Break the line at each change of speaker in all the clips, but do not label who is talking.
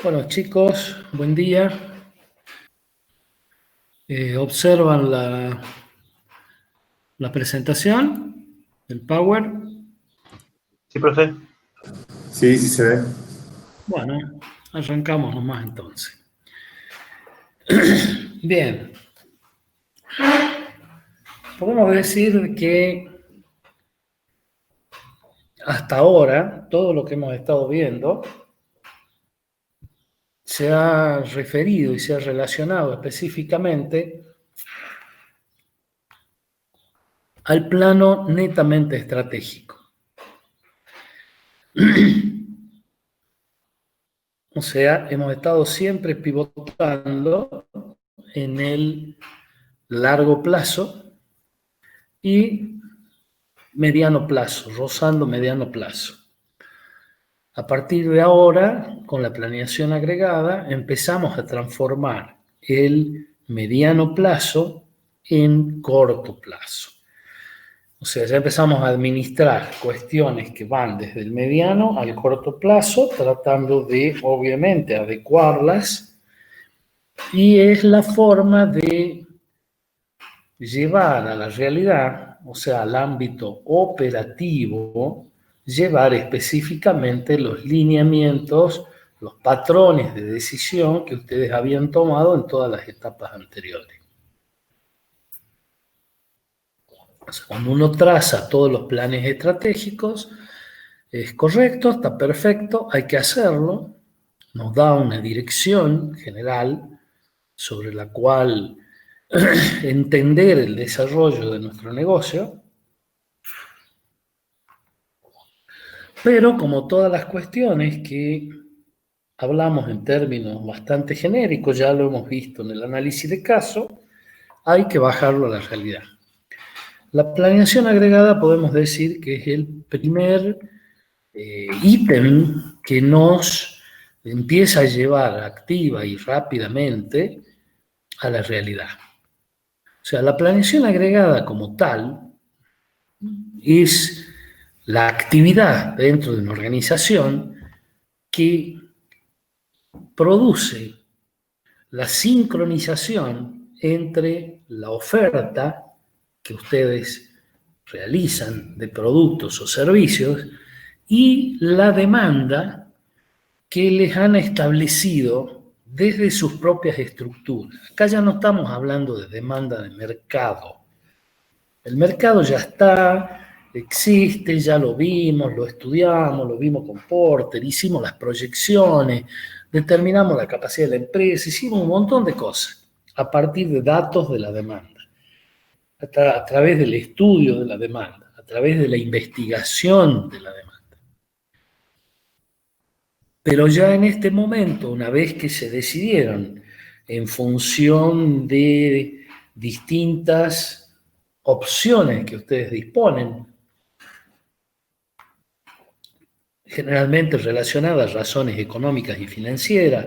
Bueno, chicos, buen día. Observan la presentación, el Power.
Sí, profe.
Sí, sí se ve.
Bueno, arrancamos nomás entonces. Bien, podemos decir que hasta ahora todo lo que hemos estado viendo se ha referido y se ha relacionado específicamente al plano netamente estratégico. O sea, hemos estado siempre pivotando en el largo plazo y mediano plazo, rozando mediano plazo. A partir de ahora, con la planeación agregada, empezamos a transformar el mediano plazo en corto plazo. O sea, ya empezamos a administrar cuestiones que van desde el mediano al corto plazo, tratando de, obviamente, adecuarlas, y es la forma de llevar a la realidad, o sea, al ámbito operativo, llevar específicamente los lineamientos, los patrones de decisión que ustedes habían tomado en todas las etapas anteriores. O sea, cuando uno traza todos los planes estratégicos, es correcto, está perfecto, hay que hacerlo, nos da una dirección general sobre la cual entender el desarrollo de nuestro negocio, pero como todas las cuestiones que hablamos en términos bastante genéricos, ya lo hemos visto en el análisis de caso, hay que bajarlo a la realidad. La planeación agregada podemos decir que es el primer ítem que nos empieza a llevar activa y rápidamente a la realidad. O sea, la planeación agregada como tal es la actividad dentro de una organización que produce la sincronización entre la oferta que ustedes realizan de productos o servicios y la demanda que les han establecido desde sus propias estructuras. Acá ya no estamos hablando de demanda de mercado. El mercado ya está, existe, ya lo vimos, lo estudiamos, lo vimos con Porter, hicimos las proyecciones, determinamos la capacidad de la empresa, hicimos un montón de cosas a partir de datos de la demanda, a través del estudio de la demanda, a través de la investigación de la demanda. Pero ya en este momento, una vez que se decidieron en función de distintas opciones que ustedes disponen, generalmente relacionadas a razones económicas y financieras,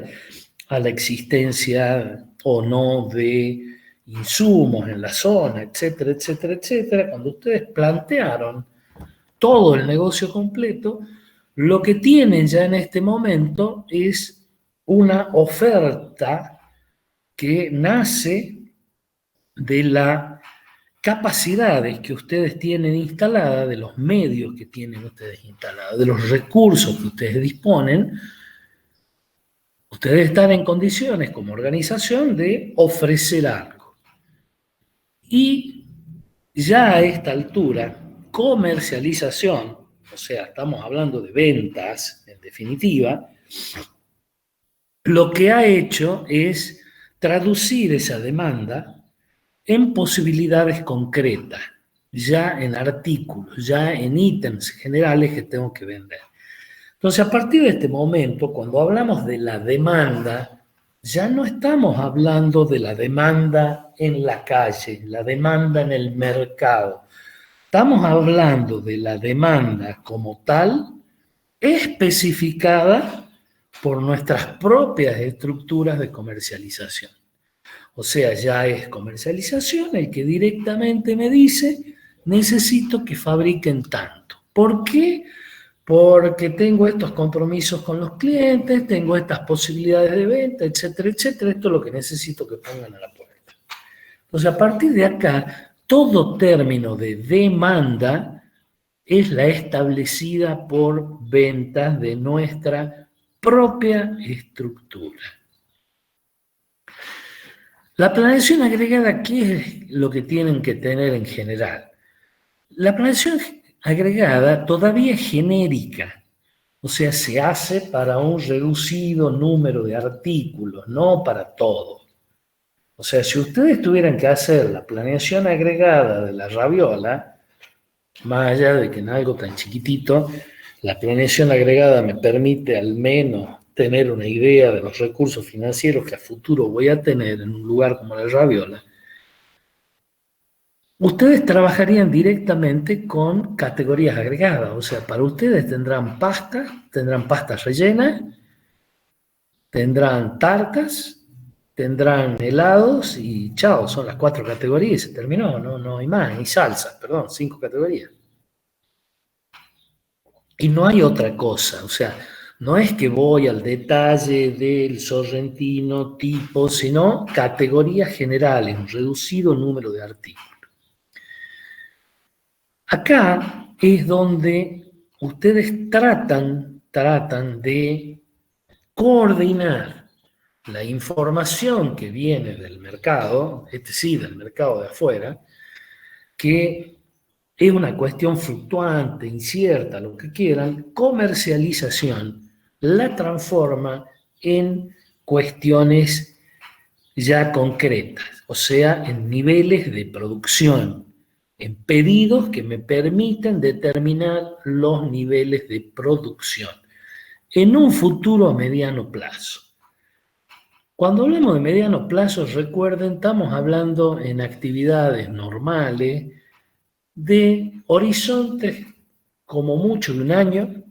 a la existencia o no de insumos en la zona, etcétera, etcétera, etcétera. Cuando ustedes plantearon todo el negocio completo, lo que tienen ya en este momento es una oferta que nace de las capacidades que ustedes tienen instaladas, de los medios que tienen ustedes instalados, de los recursos que ustedes disponen. Ustedes están en condiciones como organización de ofrecer algo. Y ya a esta altura, comercialización, o sea, estamos hablando de ventas, en definitiva, lo que ha hecho es traducir esa demanda en posibilidades concretas, ya en artículos, ya en ítems generales que tengo que vender. Entonces, a partir de este momento, cuando hablamos de la demanda, ya no estamos hablando de la demanda en la calle, la demanda en el mercado. Estamos hablando de la demanda como tal, especificada por nuestras propias estructuras de comercialización. O sea, ya es comercialización el que directamente me dice, necesito que fabriquen tanto. ¿Por qué? porque tengo estos compromisos con los clientes, tengo estas posibilidades de venta, etcétera, etcétera. Esto es lo que necesito que pongan a la puerta. Entonces, a partir de acá, todo término de demanda es la establecida por ventas de nuestra propia estructura. La planeación agregada, ¿qué es lo que tienen que tener en general? La planeación agregada todavía es genérica, o sea, se hace para un reducido número de artículos, no para todo. O sea, si ustedes tuvieran que hacer la planeación agregada de la rabiola, más allá de que en algo tan chiquitito, la planeación agregada me permite al menos tener una idea de los recursos financieros que a futuro voy a tener en un lugar como la rabiola. Ustedes trabajarían directamente con categorías agregadas, o sea, para ustedes tendrán pastas rellenas, tendrán tartas, tendrán helados y chao, son las 4 categorías y se terminó, no hay más, ni salsas, perdón, 5 categorías. Y no hay otra cosa, o sea, no es que voy al detalle del sorrentino tipo, sino categorías generales, un reducido número de artículos. Acá es donde ustedes tratan de coordinar la información que viene del mercado, del mercado de afuera, que es una cuestión fluctuante, incierta, lo que quieran, comercialización, la transforma en cuestiones ya concretas, o sea, en niveles de producción, en pedidos que me permiten determinar los niveles de producción en un futuro a mediano plazo. Cuando hablamos de mediano plazo, recuerden, estamos hablando en actividades normales de horizontes como mucho de un año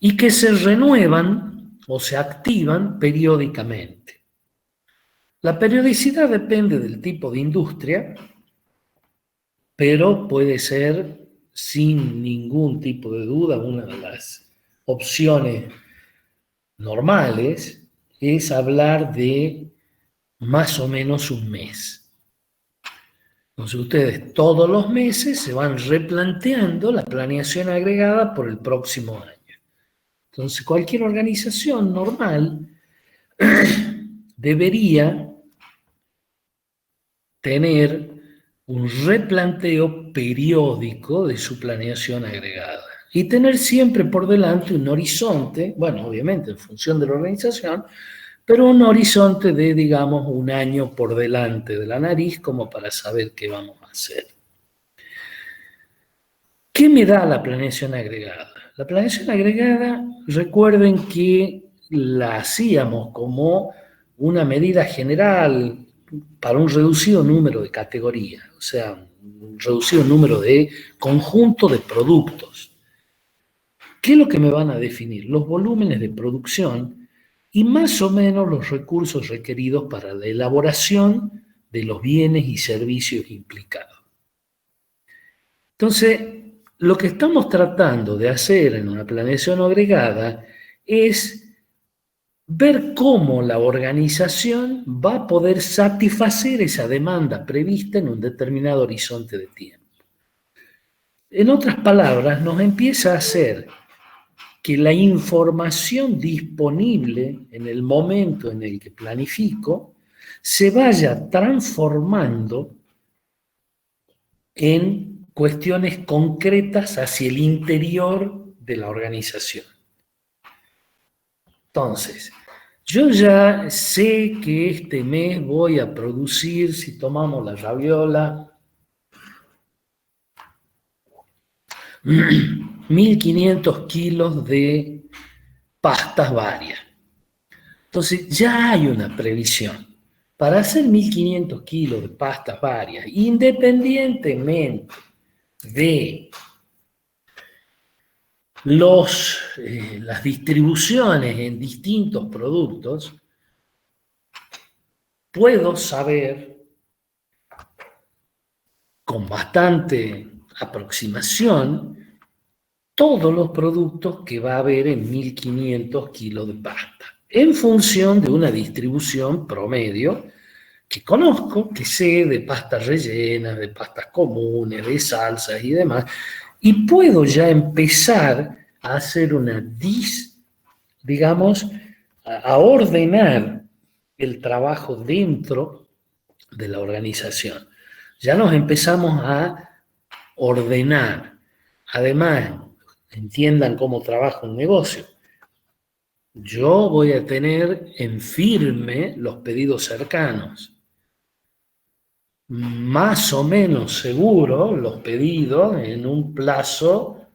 y que se renuevan o se activan periódicamente. La periodicidad depende del tipo de industria, pero puede ser sin ningún tipo de duda una de las opciones normales es hablar de más o menos un mes. Entonces ustedes todos los meses se van replanteando la planeación agregada por el próximo año. Entonces cualquier organización normal debería tener un replanteo periódico de su planeación agregada y tener siempre por delante un horizonte, bueno, obviamente en función de la organización, pero un horizonte de, digamos, un año por delante de la nariz como para saber qué vamos a hacer. ¿Qué me da la planeación agregada? La planeación agregada, recuerden que la hacíamos como una medida general para un reducido número de categorías, o sea, un reducido número de conjunto de productos. ¿Qué es lo que me van a definir? Los volúmenes de producción y más o menos los recursos requeridos para la elaboración de los bienes y servicios implicados. Entonces, lo que estamos tratando de hacer en una planeación agregada es ver cómo la organización va a poder satisfacer esa demanda prevista en un determinado horizonte de tiempo. En otras palabras, nos empieza a hacer que la información disponible en el momento en el que planifico se vaya transformando en cuestiones concretas hacia el interior de la organización. Entonces, yo ya sé que este mes voy a producir, si tomamos la rabiola, 1.500 kilos de pastas varias. Entonces, ya hay una previsión. Para hacer 1.500 kilos de pastas varias, independientemente de las distribuciones en distintos productos, puedo saber con bastante aproximación todos los productos que va a haber en 1.500 kilos de pasta, en función de una distribución promedio que conozco, que sé de pastas rellenas, de pastas comunes, de salsas y demás, y puedo ya empezar a hacer digamos, a ordenar el trabajo dentro de la organización. Ya nos empezamos a ordenar. Además, entiendan cómo trabaja un negocio. Yo voy a tener en firme los pedidos cercanos. Más o menos seguro los pedidos en un plazo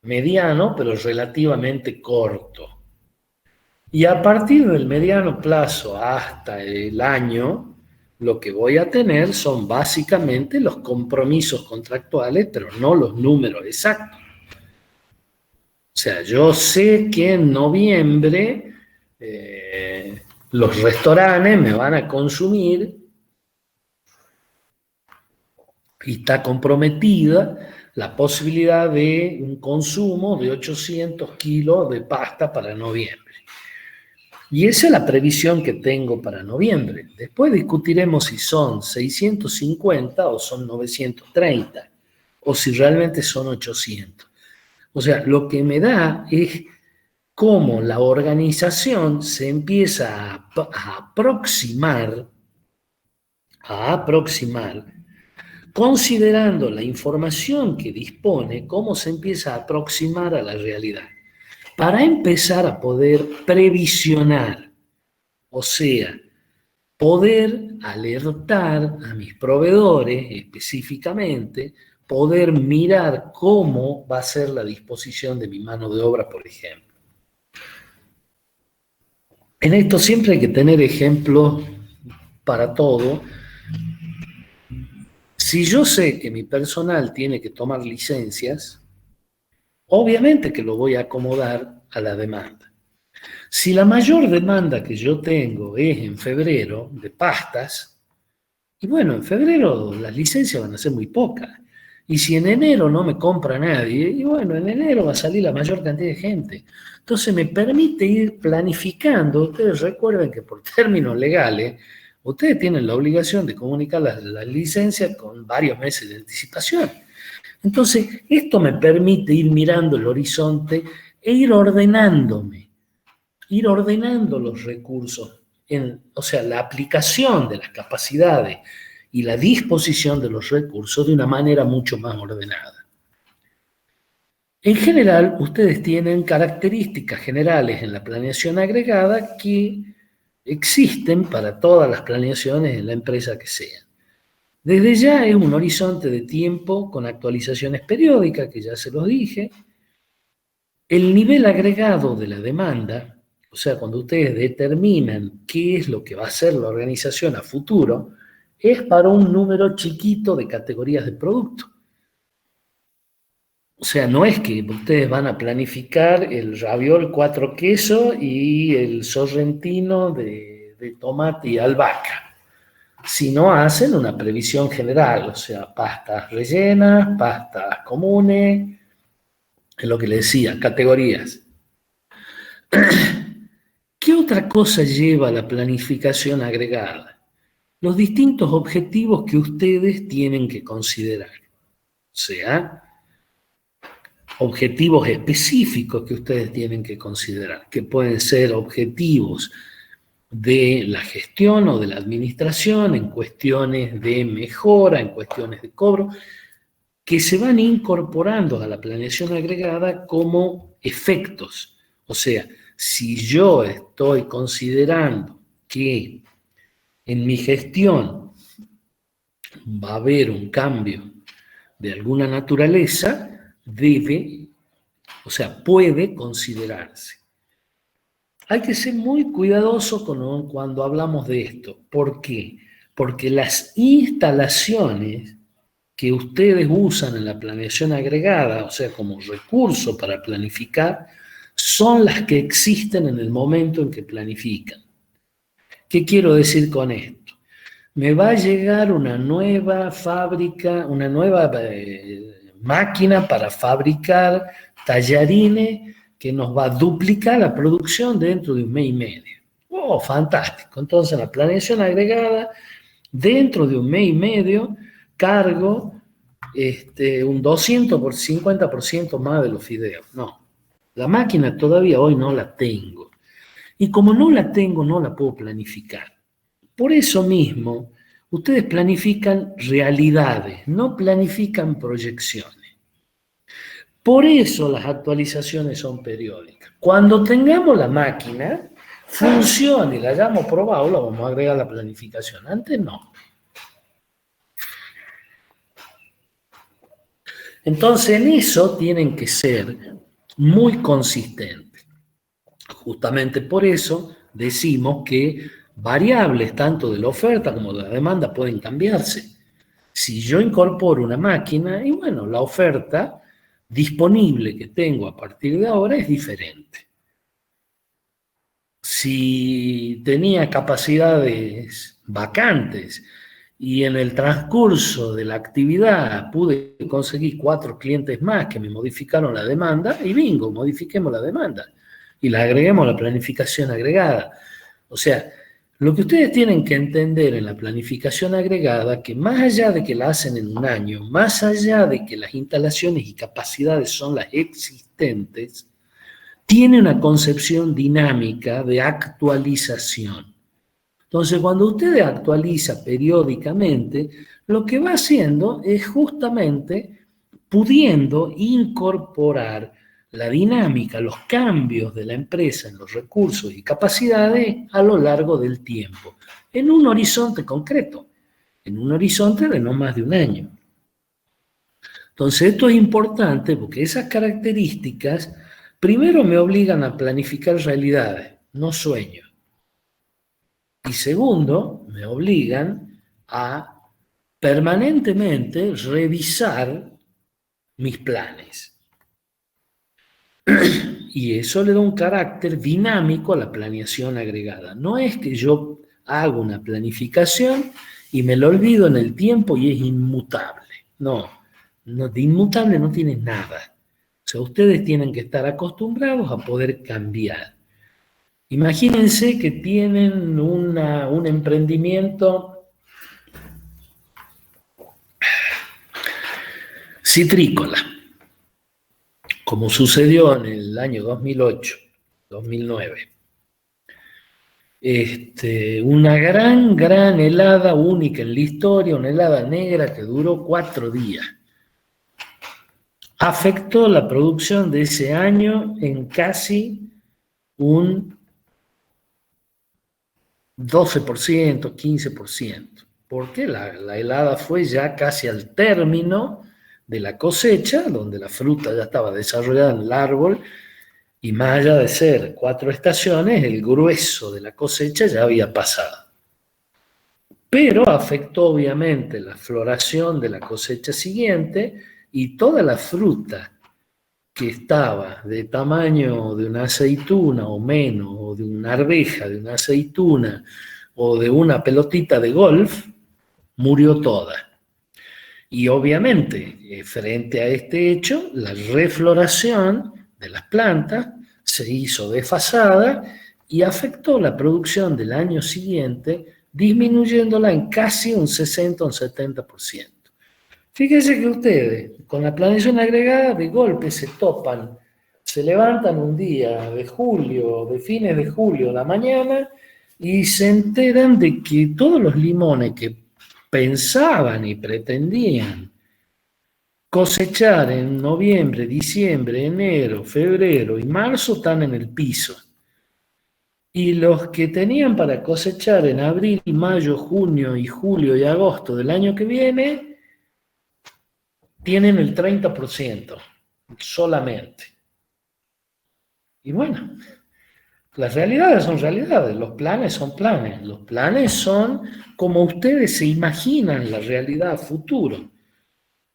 mediano, pero relativamente corto. Y a partir del mediano plazo hasta el año, lo que voy a tener son básicamente los compromisos contractuales, pero no los números exactos. O sea, yo sé que en noviembre los restaurantes me van a consumir y está comprometida la posibilidad de un consumo de 800 kilos de pasta para noviembre. Y esa es la previsión que tengo para noviembre. Después discutiremos si son 650 o son 930, o si realmente son 800. O sea, lo que me da es cómo la organización se empieza a aproximar, considerando la información que dispone, cómo se empieza a aproximar a la realidad, para empezar a poder previsionar, o sea, poder alertar a mis proveedores específicamente, poder mirar cómo va a ser la disposición de mi mano de obra, por ejemplo. En esto siempre hay que tener ejemplos para todo. Si yo sé que mi personal tiene que tomar licencias, obviamente que lo voy a acomodar a la demanda. Si la mayor demanda que yo tengo es en febrero de pastas, y bueno, en febrero las licencias van a ser muy pocas. Y si en enero no me compra nadie, y bueno, en enero va a salir la mayor cantidad de gente. Entonces me permite ir planificando. Ustedes recuerden que por términos legales, ustedes tienen la obligación de comunicar las licencias con varios meses de anticipación. Entonces, esto me permite ir mirando el horizonte e ir ordenándome, ir ordenando los recursos, o sea, la aplicación de las capacidades y la disposición de los recursos de una manera mucho más ordenada. En general, ustedes tienen características generales en la planeación agregada que existen para todas las planeaciones en la empresa que sea. Desde ya es un horizonte de tiempo con actualizaciones periódicas, que ya se los dije. El nivel agregado de la demanda, o sea, cuando ustedes determinan qué es lo que va a hacer la organización a futuro, es para un número chiquito de categorías de producto. O sea, no es que ustedes van a planificar el raviol 4 quesos y el sorrentino de tomate y albahaca, sino hacen una previsión general, o sea, pastas rellenas, pastas comunes, es lo que les decía, categorías. ¿Qué otra cosa lleva a la planificación agregada? Los distintos objetivos que ustedes tienen que considerar. O sea, objetivos específicos que ustedes tienen que considerar, que pueden ser objetivos de la gestión o de la administración, en cuestiones de mejora, en cuestiones de cobro, que se van incorporando a la planeación agregada como efectos. O sea, si yo estoy considerando que en mi gestión va a haber un cambio de alguna naturaleza, puede considerarse. Hay que ser muy cuidadoso cuando hablamos de esto. ¿Por qué? Porque las instalaciones que ustedes usan en la planeación agregada, o sea, como recurso para planificar, son las que existen en el momento en que planifican. ¿Qué quiero decir con esto? Me va a llegar una nueva fábrica, una nueva máquina para fabricar tallarines que nos va a duplicar la producción dentro de un mes y medio. ¡Oh, fantástico! Entonces, la planeación agregada, dentro de un mes y medio, cargo un 250% más de los fideos. No, la máquina todavía hoy no la tengo. Y como no la tengo, no la puedo planificar. Por eso mismo, ustedes planifican realidades, no planifican proyecciones. Por eso las actualizaciones son periódicas. Cuando tengamos la máquina, funcione y la hayamos probado, la vamos a agregar a la planificación. Antes no. Entonces, en eso tienen que ser muy consistentes. Justamente por eso decimos que variables tanto de la oferta como de la demanda pueden cambiarse. Si yo incorporo una máquina, y bueno, la oferta disponible que tengo a partir de ahora es diferente. Si tenía capacidades vacantes y en el transcurso de la actividad pude conseguir 4 clientes más que me modificaron la demanda, y bingo, modifiquemos la demanda y la agreguemos a la planificación agregada. O sea, lo que ustedes tienen que entender en la planificación agregada, que más allá de que la hacen en un año, más allá de que las instalaciones y capacidades son las existentes, tiene una concepción dinámica de actualización. Entonces, cuando usted actualiza periódicamente, lo que va haciendo es justamente pudiendo incorporar la dinámica, los cambios de la empresa en los recursos y capacidades a lo largo del tiempo, en un horizonte concreto, en un horizonte de no más de un año. Entonces, esto es importante porque esas características, primero, me obligan a planificar realidades, no sueños. Y segundo, me obligan a permanentemente revisar mis planes. Y eso le da un carácter dinámico a la planeación agregada. No es que yo hago una planificación y me lo olvido en el tiempo y es inmutable. No, de inmutable no tiene nada. O sea, ustedes tienen que estar acostumbrados a poder cambiar. Imagínense que tienen un emprendimiento citrícola, como sucedió en el año 2008, 2009. Una gran helada única en la historia, una helada negra que duró 4 días. Afectó la producción de ese año en casi un 12%, 15%, porque la helada fue ya casi al término de la cosecha, donde la fruta ya estaba desarrollada en el árbol, y más allá de ser 4 estaciones, el grueso de la cosecha ya había pasado. Pero afectó obviamente la floración de la cosecha siguiente, y toda la fruta que estaba de tamaño de una aceituna o menos, o de una arveja de una aceituna, o de una pelotita de golf, murió toda. Y obviamente, frente a este hecho, la refloración de las plantas se hizo desfasada y afectó la producción del año siguiente, disminuyéndola en casi un 60 o un 70%. Fíjense que ustedes, con la planeación agregada, de golpe se topan, se levantan un día de julio, de fines de julio a la mañana, y se enteran de que todos los limones que pensaban y pretendían cosechar en noviembre, diciembre, enero, febrero y marzo están en el piso. Y los que tenían para cosechar en abril, mayo, junio y julio y agosto del año que viene, tienen el 30% solamente. Y bueno, las realidades son realidades, los planes son planes, los planes son como ustedes se imaginan la realidad futuro.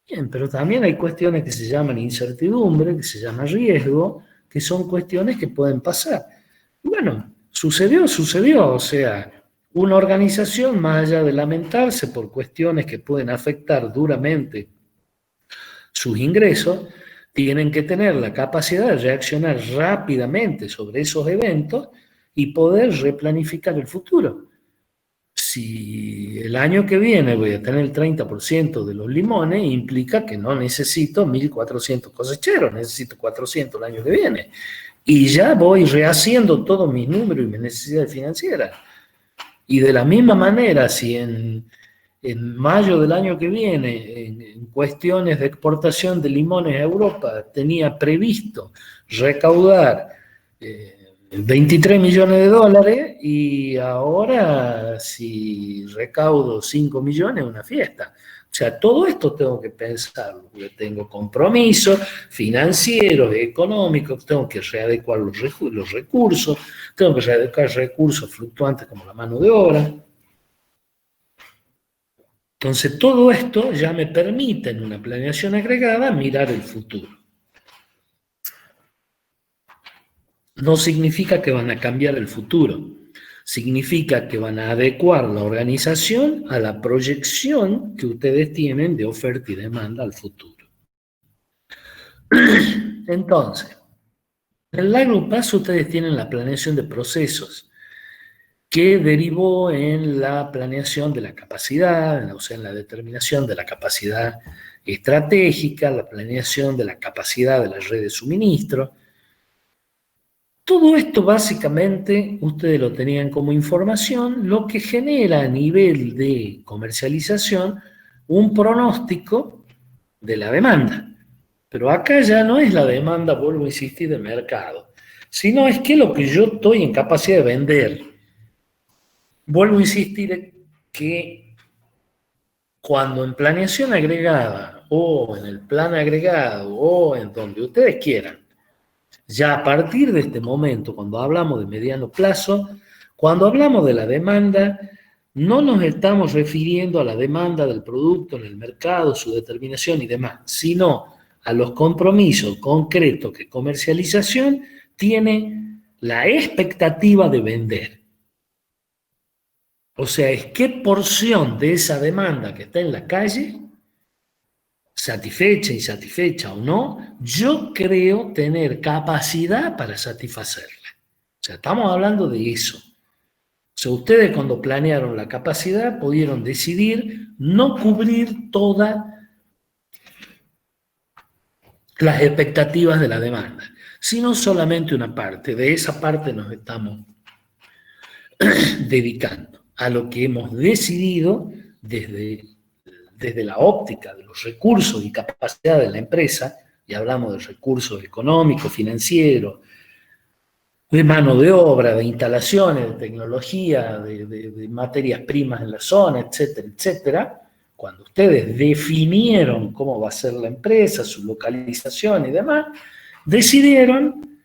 Bien, pero también hay cuestiones que se llaman incertidumbre, que se llama riesgo, que son cuestiones que pueden pasar. Y bueno, sucedió, o sea, una organización, más allá de lamentarse por cuestiones que pueden afectar duramente sus ingresos, tienen que tener la capacidad de reaccionar rápidamente sobre esos eventos y poder replanificar el futuro. Si el año que viene voy a tener el 30% de los limones, implica que no necesito 1.400 cosecheros, necesito 400 el año que viene. Y ya voy rehaciendo todos mis números y mis necesidades financieras. Y de la misma manera, si en mayo del año que viene, en cuestiones de exportación de limones a Europa, tenía previsto recaudar 23 millones de dólares y ahora si recaudo 5 millones es una fiesta. O sea, todo esto tengo que pensarlo, porque tengo compromisos financieros, económicos, tengo que readecuar los recursos, tengo que readecuar recursos fluctuantes como la mano de obra. Entonces, todo esto ya me permite en una planeación agregada mirar el futuro. No significa que van a cambiar el futuro, significa que van a adecuar la organización a la proyección que ustedes tienen de oferta y demanda al futuro. Entonces, en el largo plazo ustedes tienen la planeación de procesos, que derivó en la planeación de la capacidad, o sea, en la determinación de la capacidad estratégica, la planeación de la capacidad de la red de suministro. Todo esto básicamente ustedes lo tenían como información, lo que genera a nivel de comercialización un pronóstico de la demanda. Pero acá ya no es la demanda, vuelvo a insistir, de mercado, sino es que lo que yo estoy en capacidad de vender. Vuelvo a insistir que cuando en planeación agregada o en el plan agregado o en donde ustedes quieran, ya a partir de este momento, cuando hablamos de mediano plazo, cuando hablamos de la demanda, no nos estamos refiriendo a la demanda del producto en el mercado, su determinación y demás, sino a los compromisos concretos que comercialización tiene la expectativa de vender. O sea, es qué porción de esa demanda que está en la calle, satisfecha, insatisfecha o no, yo creo tener capacidad para satisfacerla. O sea, estamos hablando de eso. O sea, ustedes cuando planearon la capacidad pudieron decidir no cubrir todas las expectativas de la demanda, sino solamente una parte. De esa parte nos estamos dedicando a lo que hemos decidido desde la óptica de los recursos y capacidad de la empresa, y hablamos de recursos económicos, financieros, de mano de obra, de instalaciones, de tecnología, de materias primas en la zona, etcétera, etcétera. Cuando ustedes definieron cómo va a ser la empresa, su localización y demás, decidieron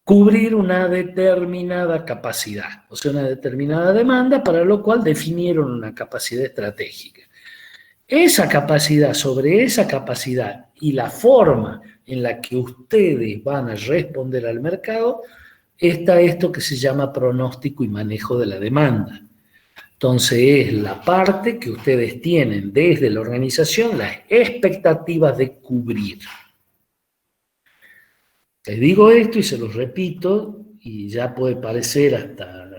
cubrir una determinada capacidad, o sea, una determinada demanda, para lo cual definieron una capacidad estratégica. Esa capacidad, sobre esa capacidad y la forma en la que ustedes van a responder al mercado, está esto que se llama pronóstico y manejo de la demanda. Entonces es la parte que ustedes tienen desde la organización, las expectativas de cubrir. Les digo esto y se los repito, y ya puede parecer hasta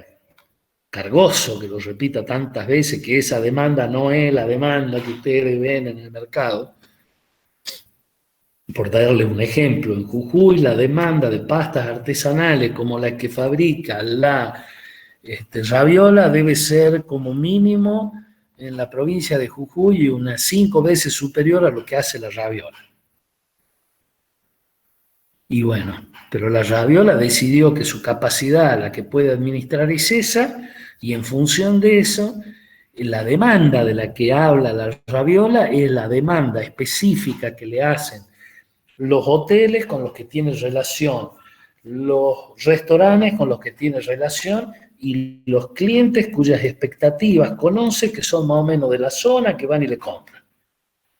cargoso que lo repita tantas veces, que esa demanda no es la demanda que ustedes ven en el mercado. Por darles un ejemplo, en Jujuy la demanda de pastas artesanales como la que fabrica la Raviola debe ser como mínimo en la provincia de Jujuy unas 5 veces superior a lo que hace la Raviola. Y bueno, pero la Raviola decidió que su capacidad a la que puede administrar es esa, y en función de eso, la demanda de la que habla la Raviola es la demanda específica que le hacen los hoteles con los que tiene relación, los restaurantes con los que tiene relación y los clientes cuyas expectativas conoce, que son más o menos de la zona, que van y le compran.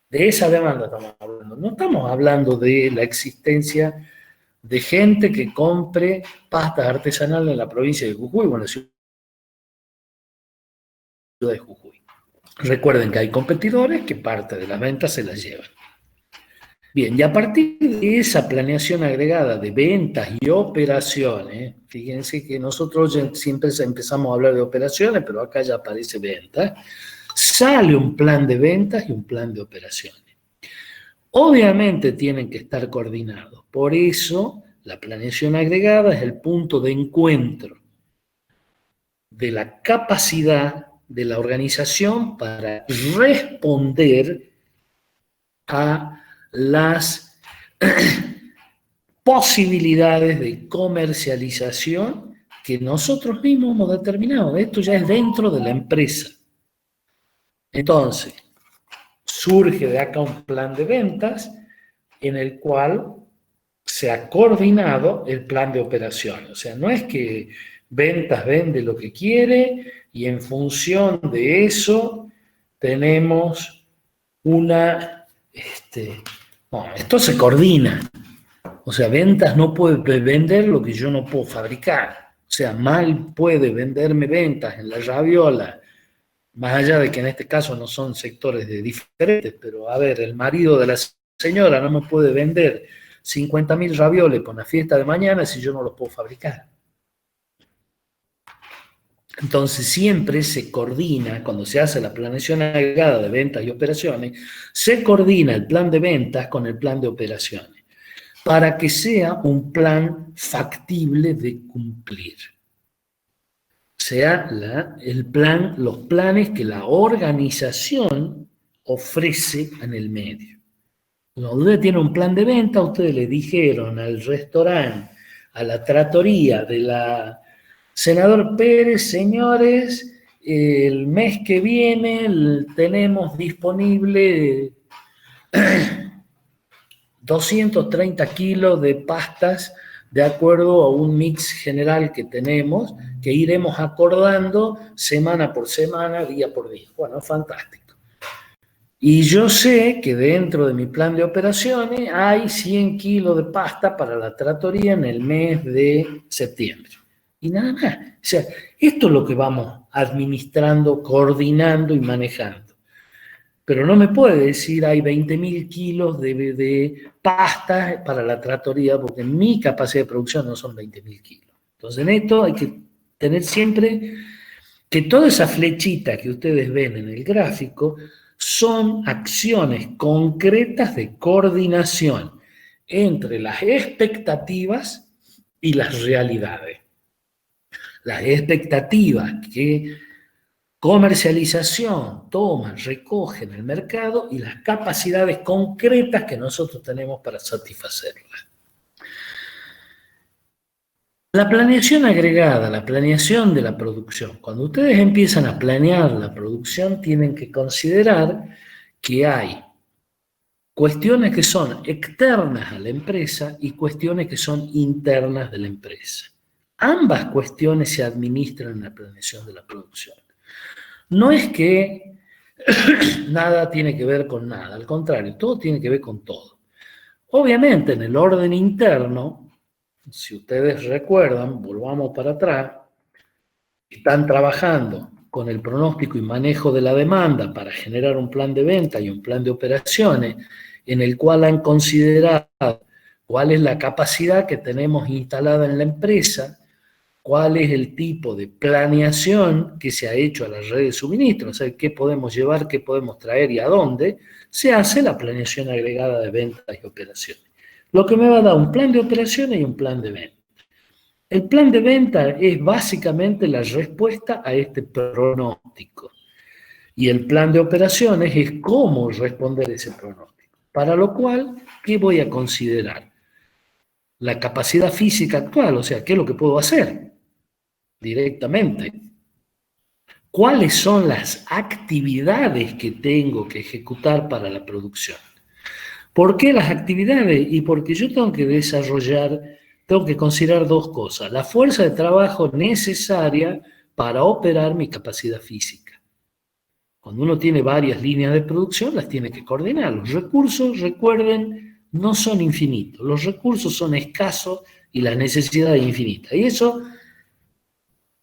De esa demanda estamos hablando. No estamos hablando de la existencia de gente que compre pastas artesanales en la provincia de Jujuy o en la ciudad de Jujuy. Recuerden que hay competidores que parte de las ventas se las llevan. Bien, y a partir de esa planeación agregada de ventas y operaciones, fíjense que nosotros ya siempre empezamos a hablar de operaciones, pero acá ya aparece ventas, sale un plan de ventas y un plan de operaciones. Obviamente tienen que estar coordinados, por eso la planeación agregada es el punto de encuentro de la capacidad de la organización para responder a las posibilidades de comercialización que nosotros mismos hemos determinado. Esto ya es dentro de la empresa. Entonces, surge de acá un plan de ventas en el cual se ha coordinado el plan de operación. O sea, no es que ventas vende lo que quiere y en función de eso tenemos una... no, esto se coordina. O sea, ventas no puede vender lo que yo no puedo fabricar. O sea, mal puede venderme ventas en la rabiola, más allá de que en este caso no son sectores diferentes, pero a ver, el marido de la señora no me puede vender 50.000 ravioles para una fiesta de mañana si yo no los puedo fabricar. Entonces siempre se coordina, cuando se hace la planeación agregada de ventas y operaciones, se coordina el plan de ventas con el plan de operaciones, para que sea un plan factible de cumplir. Sea los planes que la organización ofrece en el medio. Cuando usted tiene un plan de venta, ustedes le dijeron al restaurante, a la trattoria de la Senador Pérez, señores, el mes que viene tenemos disponible 230 kilos de pastas de acuerdo a un mix general que tenemos, que iremos acordando semana por semana, día por día. Bueno, fantástico. Y yo sé que dentro de mi plan de operaciones hay 100 kilos de pasta para la trattoria en el mes de septiembre. Y nada más. O sea, esto es lo que vamos administrando, coordinando y manejando. Pero no me puede decir hay 20.000 kilos de pasta para la trattoria, porque mi capacidad de producción no son 20.000 kilos. Entonces en esto hay que tener siempre que toda esa flechita que ustedes ven en el gráfico son acciones concretas de coordinación entre las expectativas y las realidades. Las expectativas que comercialización toman, recogen el mercado y las capacidades concretas que nosotros tenemos para satisfacerlas. La planeación agregada, la planeación de la producción. Cuando ustedes empiezan a planear la producción, tienen que considerar que hay cuestiones que son externas a la empresa y cuestiones que son internas de la empresa. Ambas cuestiones se administran en la planeación de la producción. No es que nada tiene que ver con nada, al contrario, todo tiene que ver con todo. Obviamente, en el orden interno, si ustedes recuerdan, volvamos para atrás, están trabajando con el pronóstico y manejo de la demanda para generar un plan de venta y un plan de operaciones en el cual han considerado cuál es la capacidad que tenemos instalada en la empresa, cuál es el tipo de planeación que se ha hecho a la red de suministro, o sea, qué podemos llevar, qué podemos traer y a dónde, se hace la planeación agregada de ventas y operaciones. Lo que me va a dar un plan de operaciones y un plan de venta. El plan de venta es básicamente la respuesta a este pronóstico. Y el plan de operaciones es cómo responder a ese pronóstico. Para lo cual, ¿qué voy a considerar? La capacidad física actual, o sea, ¿qué es lo que puedo hacer directamente? ¿Cuáles son las actividades que tengo que ejecutar para la producción? ¿Por qué las actividades? Y porque yo tengo que desarrollar, tengo que considerar dos cosas. La fuerza de trabajo necesaria para operar mi capacidad física. Cuando uno tiene varias líneas de producción, las tiene que coordinar. Los recursos, recuerden, no son infinitos. Los recursos son escasos y las necesidades infinitas. Y eso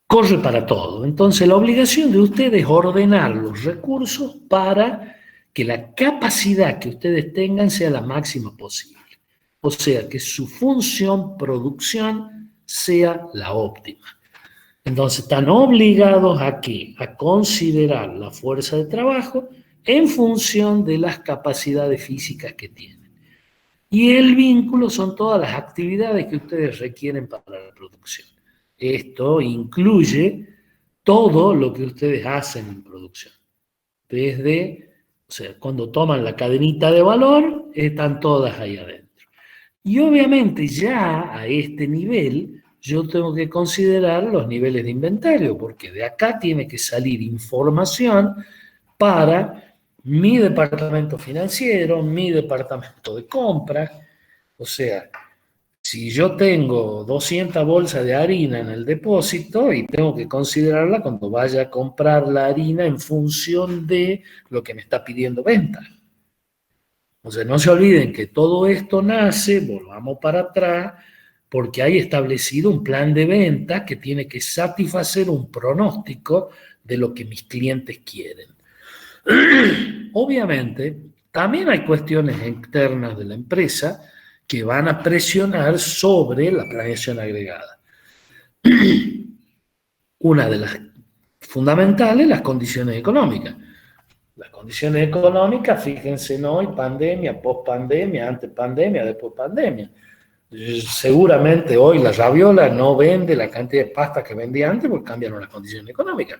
corre para todo. Entonces, la obligación de ustedes es ordenar los recursos para que la capacidad que ustedes tengan sea la máxima posible. O sea, que su función, producción, sea la óptima. Entonces, están obligados aquí a considerar la fuerza de trabajo en función de las capacidades físicas que tienen. Y el vínculo son todas las actividades que ustedes requieren para la producción. Esto incluye todo lo que ustedes hacen en producción. Desde, o sea, cuando toman la cadenita de valor, están todas ahí adentro. Y obviamente ya a este nivel yo tengo que considerar los niveles de inventario, porque de acá tiene que salir información para mi departamento financiero, mi departamento de compras. O sea, si yo tengo 200 bolsas de harina en el depósito y tengo que considerarla cuando vaya a comprar la harina en función de lo que me está pidiendo venta. O sea, no se olviden que todo esto nace, volvamos para atrás, porque hay establecido un plan de venta que tiene que satisfacer un pronóstico de lo que mis clientes quieren. Obviamente, también hay cuestiones externas de la empresa que van a presionar sobre la planeación agregada. Una de las fundamentales, las condiciones económicas. Las condiciones económicas, fíjense, ¿no? Hoy pandemia, post-pandemia, antes pandemia, después pandemia. Seguramente hoy la Raviola no vende la cantidad de pasta que vendía antes porque cambiaron las condiciones económicas.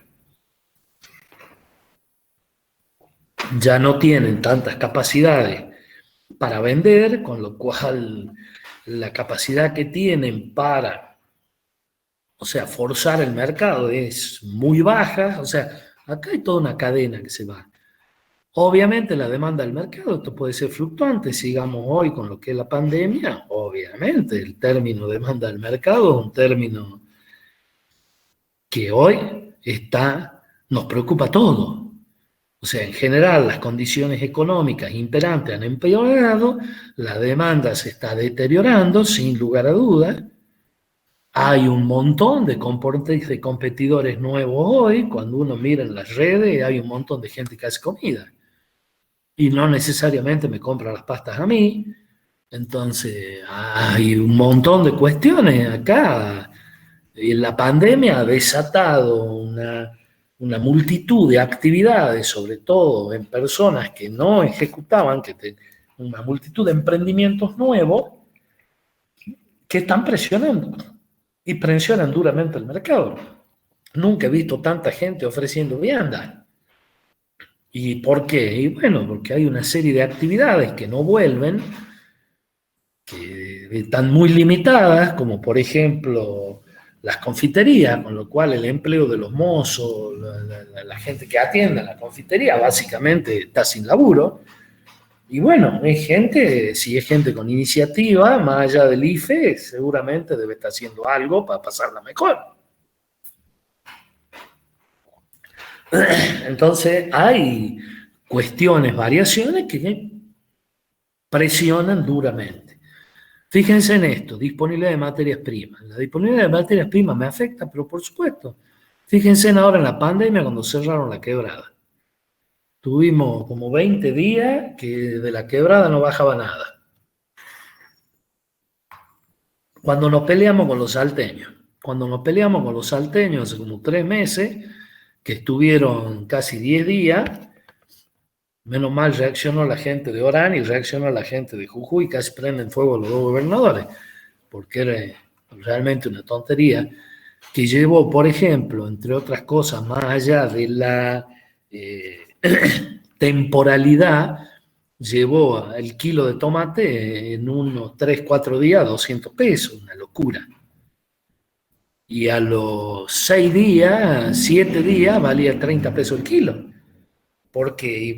Ya no tienen tantas capacidades para vender, con lo cual la capacidad que tienen para, o sea, forzar el mercado es muy baja. O sea, acá hay toda una cadena que se va. Obviamente la demanda del mercado, esto puede ser fluctuante, sigamos hoy con lo que es la pandemia, obviamente el término demanda del mercado es un término que hoy nos preocupa a todos. O sea, en general las condiciones económicas imperantes han empeorado, la demanda se está deteriorando sin lugar a dudas, hay un montón de competidores nuevos hoy, cuando uno mira en las redes hay un montón de gente que hace comida. Y no necesariamente me compra las pastas a mí. Entonces, hay un montón de cuestiones acá. La pandemia ha desatado una multitud de actividades, sobre todo en personas que no ejecutaban, una multitud de emprendimientos nuevos que están presionando y presionan duramente el mercado. Nunca he visto tanta gente ofreciendo vianda. ¿Y por qué? Y bueno, porque hay una serie de actividades que no vuelven, que están muy limitadas, como por ejemplo las confiterías, con lo cual el empleo de los mozos, la gente que atiende a la confitería, básicamente está sin laburo. Y bueno, si es gente con iniciativa, más allá del IFE, seguramente debe estar haciendo algo para pasarla mejor. Entonces hay cuestiones, variaciones que presionan duramente. Fíjense en esto, disponibilidad de materias primas. La disponibilidad de materias primas me afecta, pero por supuesto. Fíjense ahora en la pandemia cuando cerraron la quebrada. Tuvimos como 20 días que de la quebrada no bajaba nada. Cuando nos peleamos con los salteños hace como 3 meses, que estuvieron casi 10 días, menos mal reaccionó la gente de Orán y reaccionó la gente de Jujuy, casi prenden fuego los dos gobernadores, porque era realmente una tontería, que llevó, por ejemplo, entre otras cosas, más allá de la temporalidad, llevó el kilo de tomate en unos 3, 4 días, 200 pesos, una locura. Y a los 6 días, 7 días, valía 30 pesos el kilo. Porque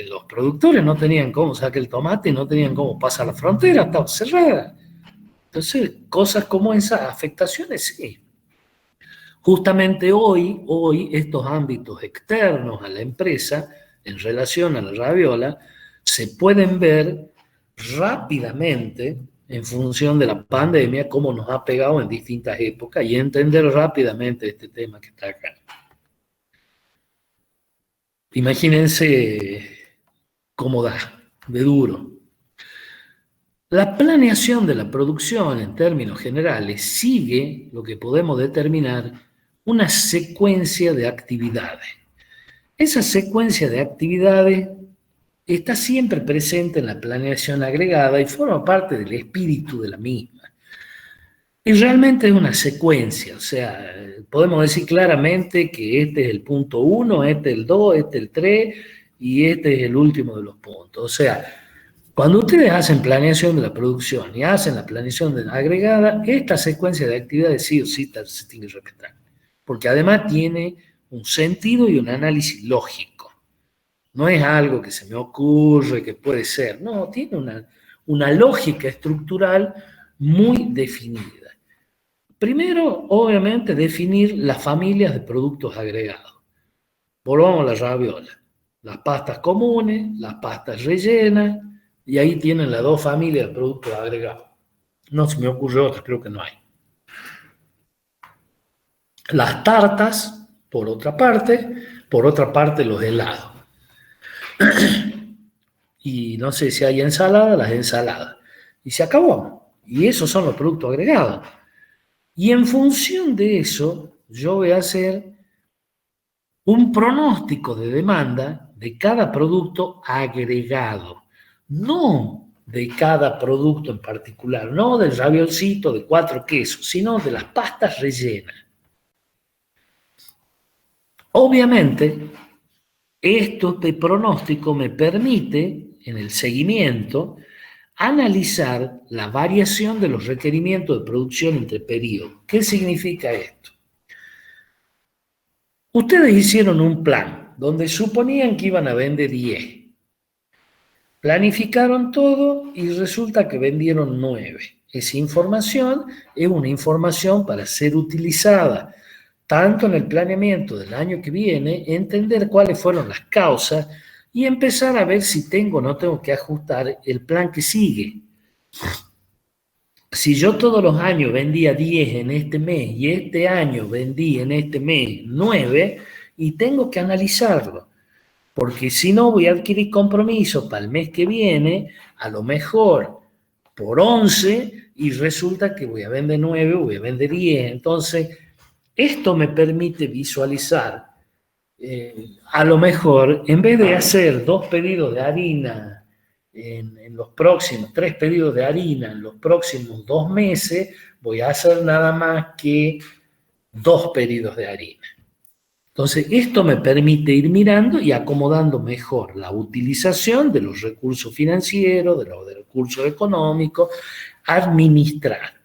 los productores no tenían cómo sacar el tomate, no tenían cómo pasar la frontera, estaba cerrada. Entonces, cosas como esas, afectaciones, sí. Justamente hoy estos ámbitos externos a la empresa, en relación a la Raviola, se pueden ver rápidamente en función de la pandemia, cómo nos ha pegado en distintas épocas y entender rápidamente este tema que está acá. Imagínense como da, de duro. La planeación de la producción en términos generales sigue lo que podemos determinar una secuencia de actividades. Esa secuencia de actividades está siempre presente en la planeación agregada y forma parte del espíritu de la misma. Y realmente es una secuencia, o sea, podemos decir claramente que este es el punto 1, este es el 2, este es el 3 y este es el último de los puntos. O sea, cuando ustedes hacen planeación de la producción y hacen la planeación de la agregada, esta secuencia de actividades sí o sí se tiene que respetar, porque además tiene un sentido y un análisis lógico. No es algo que se me ocurre, que puede ser, no, tiene una lógica estructural muy definida. Primero, obviamente, definir las familias de productos agregados. Volvamos a la raviola. Las pastas comunes, las pastas rellenas, y ahí tienen las dos familias de productos agregados. No se me ocurre otra, creo que no hay. Las tartas, por otra parte los helados. Y no sé si hay ensalada, las ensaladas. Y se acabó. Y esos son los productos agregados. Y en función de eso, yo voy a hacer un pronóstico de demanda de cada producto agregado, no de cada producto en particular, no del raviolcito de 4 quesos, sino de las pastas rellenas. Obviamente, este pronóstico me permite, en el seguimiento, analizar la variación de los requerimientos de producción entre periodos. ¿Qué significa esto? Ustedes hicieron un plan donde suponían que iban a vender 10. Planificaron todo y resulta que vendieron 9. Esa información es una información para ser utilizada tanto en el planeamiento del año que viene, entender cuáles fueron las causas y empezar a ver si tengo o no tengo que ajustar el plan que sigue. Si yo todos los años vendía 10 en este mes y este año vendí en este mes 9, y tengo que analizarlo, porque si no voy a adquirir compromisos para el mes que viene, a lo mejor por 11, y resulta que voy a vender 9 o voy a vender 10. Entonces, esto me permite visualizar, a lo mejor, en vez de hacer 2 pedidos de harina en los próximos, 3 pedidos de harina en los próximos 2 meses, voy a hacer nada más que 2 pedidos de harina. Entonces, esto me permite ir mirando y acomodando mejor la utilización de los recursos financieros, de los recursos económicos, administrar.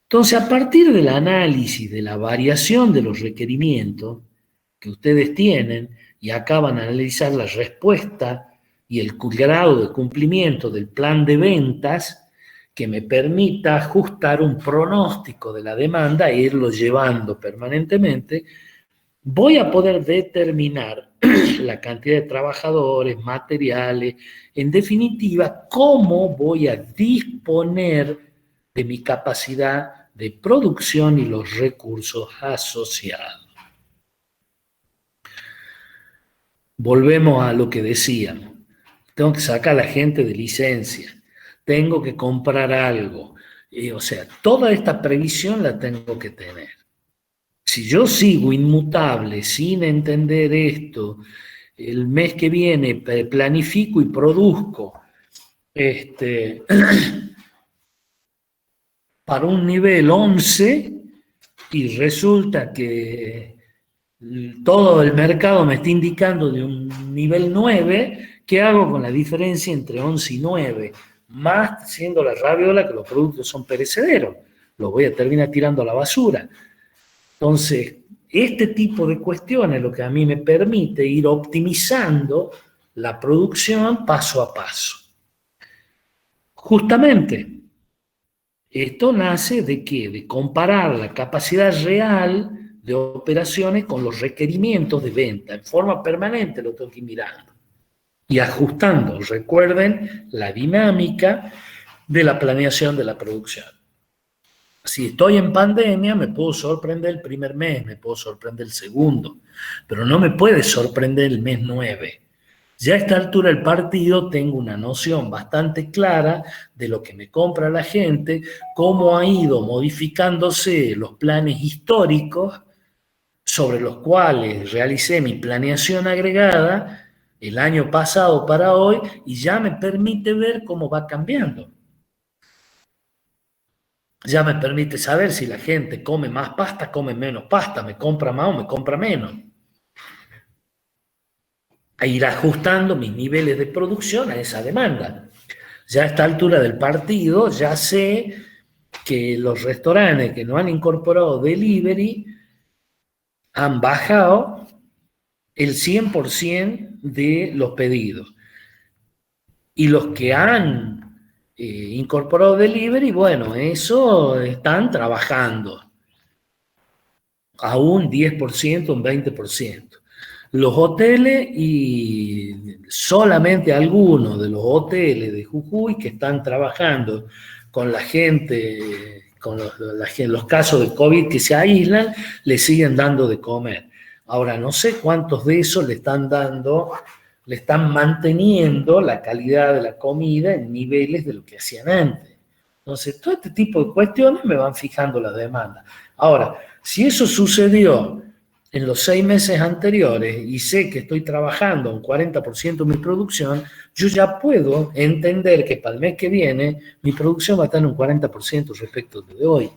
Entonces, a partir del análisis de la variación de los requerimientos que ustedes tienen y acaban de analizar la respuesta y el grado de cumplimiento del plan de ventas, que me permita ajustar un pronóstico de la demanda e irlo llevando permanentemente, voy a poder determinar la cantidad de trabajadores, materiales, en definitiva, cómo voy a disponer de mi capacidad de producción y los recursos asociados. Volvemos a lo que decíamos. Tengo que sacar a la gente de licencia, tengo que comprar algo. O sea, toda esta previsión la tengo que tener. Si yo sigo inmutable sin entender esto, el mes que viene planifico y produzco para un nivel 11 y resulta que todo el mercado me está indicando de un nivel 9, ¿qué hago con la diferencia entre 11 y 9? Más siendo la raviola que los productos son perecederos, los voy a terminar tirando a la basura. Entonces, este tipo de cuestiones es lo que a mí me permite ir optimizando la producción paso a paso. Justamente, esto nace ¿de qué? De comparar la capacidad real de operaciones con los requerimientos de venta. En forma permanente lo tengo que ir mirando y ajustando. Recuerden la dinámica de la planeación de la producción. Si estoy en pandemia, me puedo sorprender el primer mes, me puedo sorprender el segundo, pero no me puede sorprender el mes 9. Ya a esta altura del partido tengo una noción bastante clara de lo que me compra la gente, cómo ha ido modificándose los planes históricos sobre los cuales realicé mi planeación agregada el año pasado para hoy, y ya me permite ver cómo va cambiando. Ya me permite saber si la gente come más pasta, come menos pasta, me compra más o me compra menos. A ir ajustando mis niveles de producción a esa demanda. Ya a esta altura del partido ya sé que los restaurantes que no han incorporado delivery han bajado el 100% de los pedidos. Y los que han incorporado delivery, bueno, eso están trabajando a un 10%, un 20%. Los hoteles, y solamente algunos de los hoteles de Jujuy que están trabajando con la gente, con los casos de COVID que se aíslan, le siguen dando de comer. Ahora, no sé cuántos de esos le están manteniendo la calidad de la comida en niveles de lo que hacían antes. Entonces, todo este tipo de cuestiones me van fijando la demanda. Ahora, si eso sucedió en los 6 meses anteriores y sé que estoy trabajando un 40% de mi producción, yo ya puedo entender que para el mes que viene mi producción va a estar en un 40% respecto de hoy.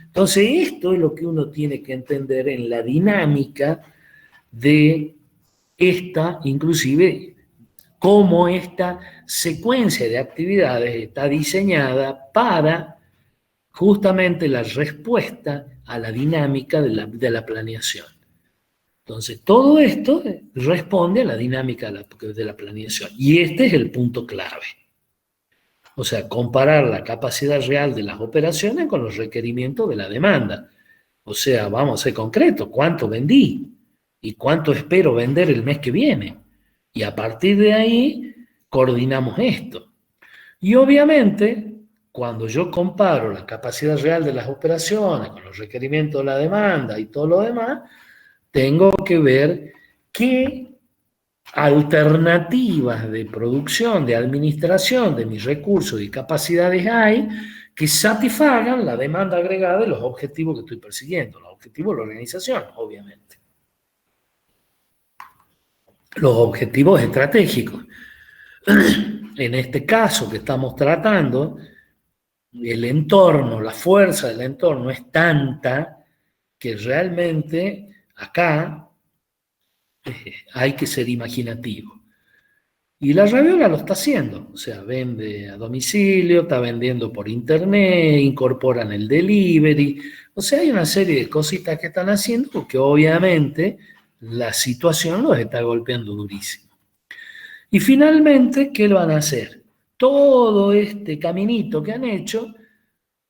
Entonces, esto es lo que uno tiene que entender en la dinámica de esta, inclusive, cómo esta secuencia de actividades está diseñada para justamente la respuesta a la dinámica de la planeación. Entonces, todo esto responde a la dinámica de la planeación. Y este es el punto clave. O sea, comparar la capacidad real de las operaciones con los requerimientos de la demanda. O sea, vamos a ser concretos, ¿cuánto vendí? ¿Y cuánto espero vender el mes que viene? Y a partir de ahí, coordinamos esto. Y obviamente, cuando yo comparo la capacidad real de las operaciones con los requerimientos de la demanda y todo lo demás, tengo que ver qué alternativas de producción, de administración de mis recursos y capacidades hay que satisfagan la demanda agregada de los objetivos que estoy persiguiendo, los objetivos de la organización, obviamente. Los objetivos estratégicos. En este caso que estamos tratando, el entorno, la fuerza del entorno es tanta que realmente acá hay que ser imaginativo. Y la Raviola lo está haciendo, o sea, vende a domicilio, está vendiendo por internet, incorporan el delivery, o sea, hay una serie de cositas que están haciendo porque obviamente la situación los está golpeando durísimo. Y finalmente, ¿qué van a hacer? Todo este caminito que han hecho,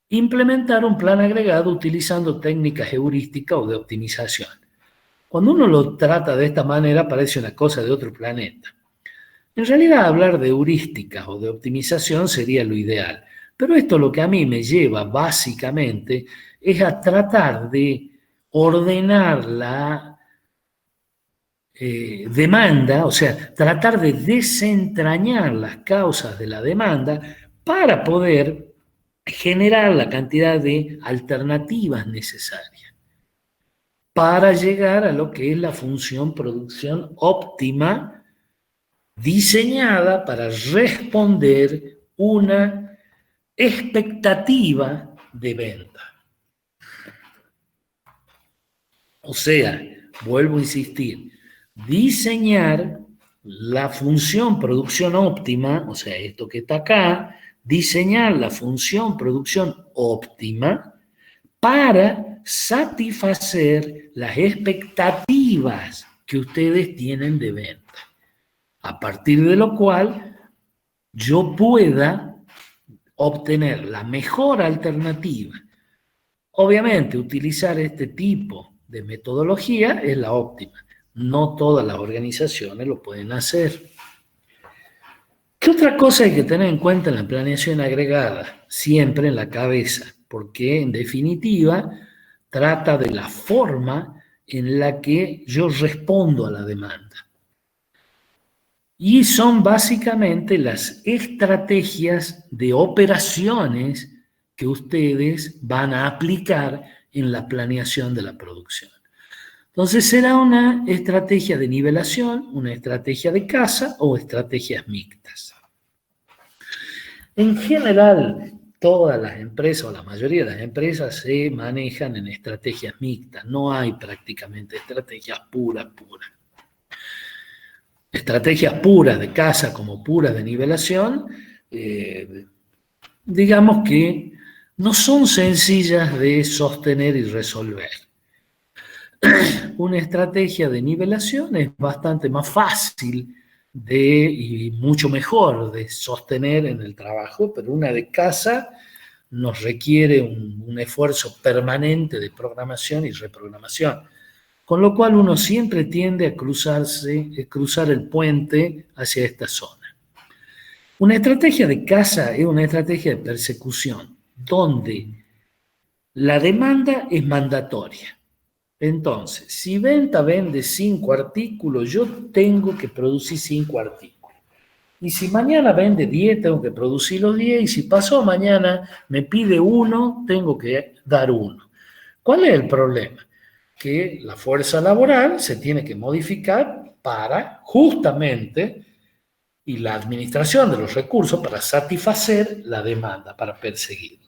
implementar un plan agregado utilizando técnicas heurísticas o de optimización. Cuando uno lo trata de esta manera, parece una cosa de otro planeta. En realidad, hablar de heurísticas o de optimización sería lo ideal. Pero esto lo que a mí me lleva básicamente es a tratar de ordenar la demanda, o sea, tratar de desentrañar las causas de la demanda para poder generar la cantidad de alternativas necesarias para llegar a lo que es la función producción óptima diseñada para responder una expectativa de venta. O sea, vuelvo a insistir, diseñar la función producción óptima, o sea, esto que está acá, diseñar la función producción óptima para satisfacer las expectativas que ustedes tienen de venta. A partir de lo cual yo pueda obtener la mejor alternativa. Obviamente, utilizar este tipo de metodología es la óptima. No todas las organizaciones lo pueden hacer. ¿Qué otra cosa hay que tener en cuenta en la planeación agregada? Siempre en la cabeza, porque en definitiva trata de la forma en la que yo respondo a la demanda. Y son básicamente las estrategias de operaciones que ustedes van a aplicar en la planeación de la producción. Entonces será una estrategia de nivelación, una estrategia de casa o estrategias mixtas. En general, todas las empresas o la mayoría de las empresas se manejan en estrategias mixtas. No hay prácticamente estrategias puras. Estrategias puras de casa como puras de nivelación, digamos que no son sencillas de sostener y resolver. Una estrategia de nivelación es bastante más fácil y mucho mejor de sostener en el trabajo, pero una de casa nos requiere un esfuerzo permanente de programación y reprogramación, con lo cual uno siempre tiende a cruzar el puente hacia esta zona. Una estrategia de casa es una estrategia de persecución, donde la demanda es mandatoria. Entonces, si venta vende 5 artículos, yo tengo que producir 5 artículos. Y si mañana vende 10, tengo que producir los 10. Y si pasó mañana me pide 1, tengo que dar 1. ¿Cuál es el problema? Que la fuerza laboral se tiene que modificar para justamente, y la administración de los recursos para satisfacer la demanda, para perseguirla.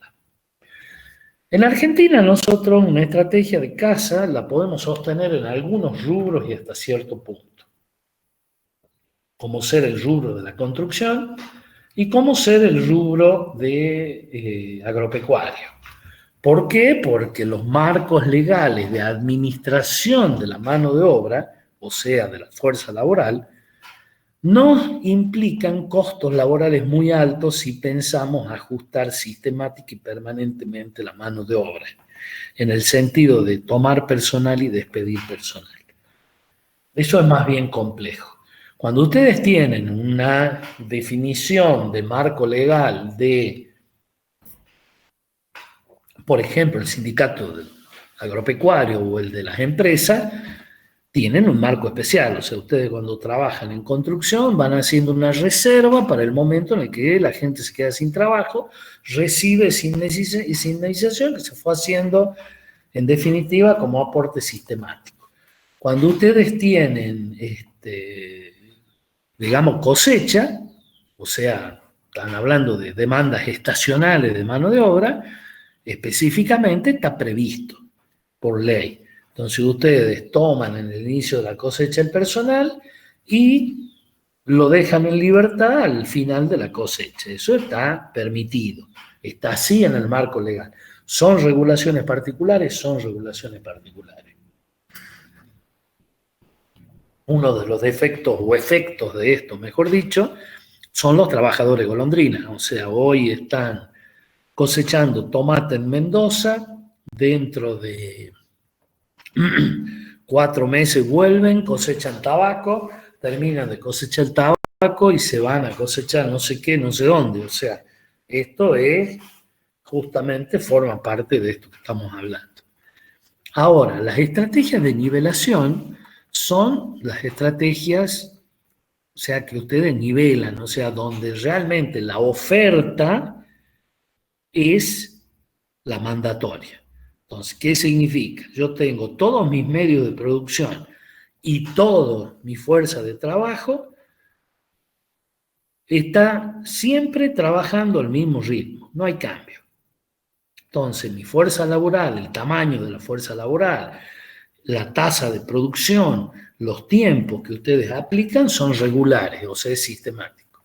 En Argentina nosotros una estrategia de casa la podemos sostener en algunos rubros y hasta cierto punto, como ser el rubro de la construcción y como ser el rubro de agropecuario. ¿Por qué? Porque los marcos legales de administración de la mano de obra, o sea, de la fuerza laboral, no implican costos laborales muy altos si pensamos ajustar sistemática y permanentemente la mano de obra, en el sentido de tomar personal y despedir personal. Eso es más bien complejo. Cuando ustedes tienen una definición de marco legal de, por ejemplo, el sindicato agropecuario o el de las empresas, tienen un marco especial. O sea, ustedes cuando trabajan en construcción van haciendo una reserva para el momento en el que la gente se queda sin trabajo, recibe esa indemnización que se fue haciendo en definitiva como aporte sistemático. Cuando ustedes tienen, digamos, cosecha, o sea, están hablando de demandas estacionales de mano de obra, específicamente está previsto por ley. Entonces ustedes toman en el inicio de la cosecha el personal y lo dejan en libertad al final de la cosecha. Eso está permitido, está así en el marco legal. ¿Son regulaciones particulares? Son regulaciones particulares. Uno de los defectos o efectos de esto, mejor dicho, son los trabajadores golondrinas. O sea, hoy están cosechando tomate en Mendoza, dentro de 4 meses vuelven, cosechan tabaco, terminan de cosechar el tabaco y se van a cosechar no sé qué, no sé dónde. O sea, esto es justamente forma parte de esto que estamos hablando. Ahora, las estrategias de nivelación son las estrategias, o sea, que ustedes nivelan, o sea, donde realmente la oferta es la mandatoria. Entonces, ¿qué significa? Yo tengo todos mis medios de producción y toda mi fuerza de trabajo está siempre trabajando al mismo ritmo, no hay cambio. Entonces, mi fuerza laboral, el tamaño de la fuerza laboral, la tasa de producción, los tiempos que ustedes aplican son regulares, o sea, es sistemático.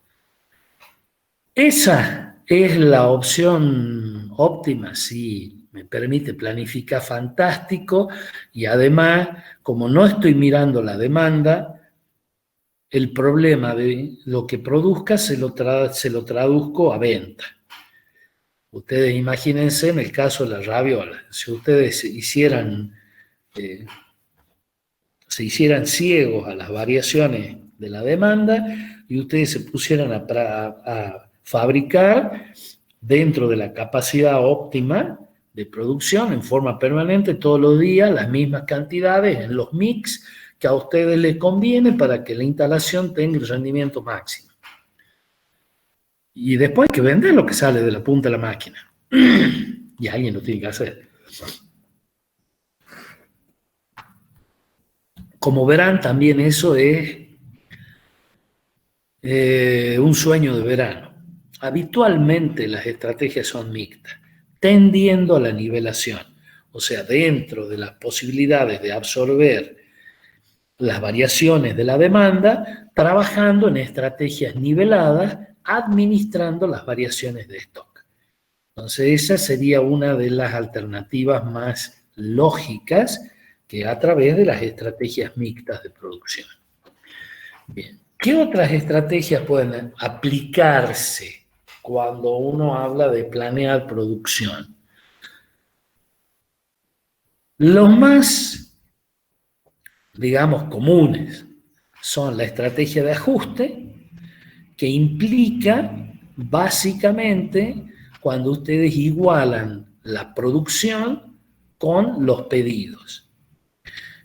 Esa es la opción óptima, sí. Me permite planificar fantástico y además, como no estoy mirando la demanda, el problema de lo que produzca se lo traduzco a venta. Ustedes imagínense en el caso de la raviola, si ustedes se hicieran ciegos a las variaciones de la demanda y ustedes se pusieran a fabricar dentro de la capacidad óptima de producción en forma permanente todos los días, las mismas cantidades en los mix que a ustedes les conviene para que la instalación tenga el rendimiento máximo. Y después hay que vender lo que sale de la punta de la máquina. Y alguien lo tiene que hacer. Como verán, también eso es un sueño de verano. Habitualmente las estrategias son mixtas, tendiendo a la nivelación. O sea, dentro de las posibilidades de absorber las variaciones de la demanda, trabajando en estrategias niveladas, administrando las variaciones de stock. Entonces, esa sería una de las alternativas más lógicas que a través de las estrategias mixtas de producción. Bien, ¿qué otras estrategias pueden aplicarse cuando uno habla de planear producción? Los más, digamos, comunes son la estrategia de ajuste, que implica básicamente cuando ustedes igualan la producción con los pedidos.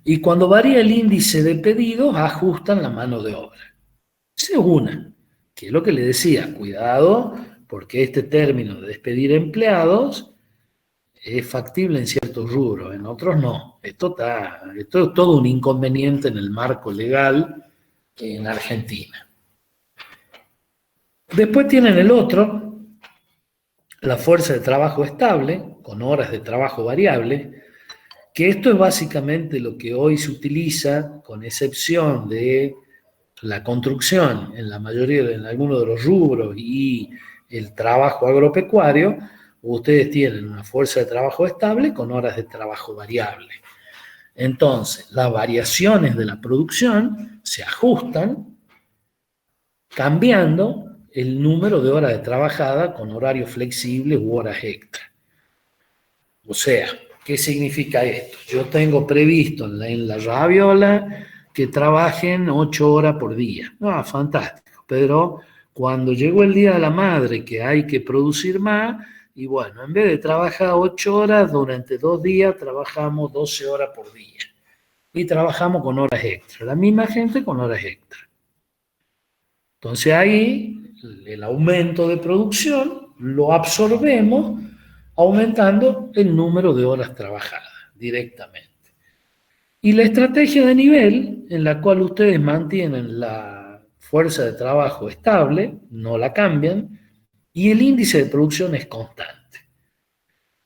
Y cuando varía el índice de pedidos, ajustan la mano de obra. Esa es una, que es lo que le decía, cuidado, porque este término de despedir empleados es factible en ciertos rubros, en otros no. Esto es todo un inconveniente en el marco legal en Argentina. Después tienen el otro, la fuerza de trabajo estable, con horas de trabajo variable, que esto es básicamente lo que hoy se utiliza, con excepción de la construcción en la mayoría, en algunos de los rubros y el trabajo agropecuario. Ustedes tienen una fuerza de trabajo estable con horas de trabajo variable. Entonces, las variaciones de la producción se ajustan cambiando el número de horas de trabajada con horarios flexibles u horas extra. O sea, ¿qué significa esto? Yo tengo previsto en la rabiola que trabajen 8 horas por día. Fantástico. Pero cuando llegó el Día de la Madre, que hay que producir más, y bueno, en vez de trabajar 8 horas, durante 2 días trabajamos 12 horas por día. Y trabajamos con horas extra. La misma gente con horas extra. Entonces ahí el aumento de producción lo absorbemos aumentando el número de horas trabajadas directamente. Y la estrategia de nivel, en la cual ustedes mantienen la fuerza de trabajo estable, no la cambian, y el índice de producción es constante.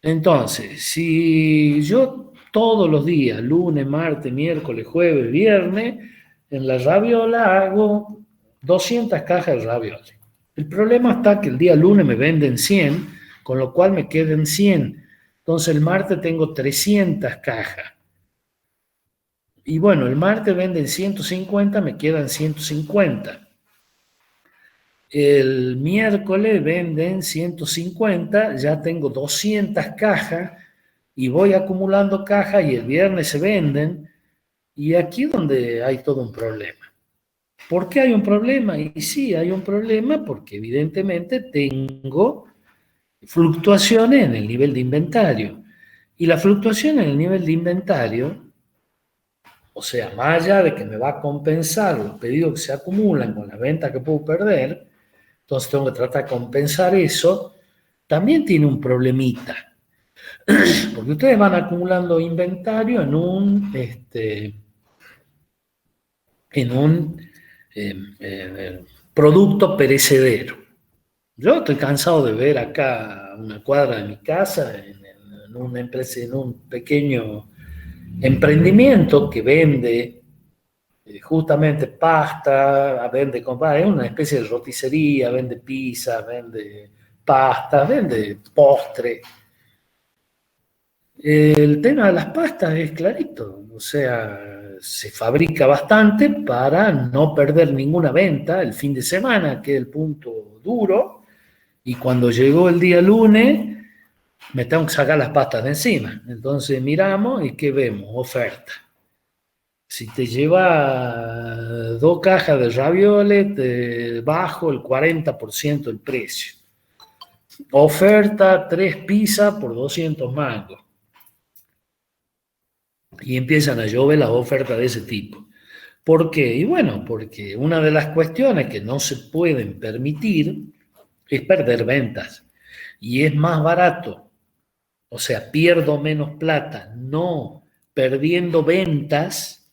Entonces, si yo todos los días, lunes, martes, miércoles, jueves, viernes, en la rabiola hago 200 cajas de raviola. El problema está que el día lunes me venden 100, con lo cual me quedan 100. Entonces el martes tengo 300 cajas. Y bueno, el martes venden 150, me quedan 150. El miércoles venden 150, ya tengo 200 cajas y voy acumulando cajas y el viernes se venden. Y aquí es donde hay todo un problema. ¿Por qué hay un problema? Y sí, hay un problema porque evidentemente tengo fluctuaciones en el nivel de inventario. Y la fluctuación en el nivel de inventario, o sea, más allá de que me va a compensar los pedidos que se acumulan con la venta que puedo perder, entonces tengo que tratar de compensar eso, también tiene un problemita. Porque ustedes van acumulando inventario en un producto perecedero. Yo estoy cansado de ver acá una cuadra de mi casa, en una empresa, en un pequeño emprendimiento que vende justamente pasta, vende, es una especie de roticería, vende pizza, vende pasta, vende postre. El tema de las pastas es clarito, o sea, se fabrica bastante para no perder ninguna venta el fin de semana, que es el punto duro, y cuando llegó el día lunes, me tengo que sacar las pastas de encima. Entonces miramos y ¿qué vemos? Oferta. Si te lleva 2 cajas de ravioles, te bajo el 40% el precio. Oferta 3 pizzas por 200 mangos. Y empiezan a llover las ofertas de ese tipo. ¿Por qué? Y bueno, porque una de las cuestiones que no se pueden permitir es perder ventas. Y es más barato, o sea, pierdo menos plata, no perdiendo ventas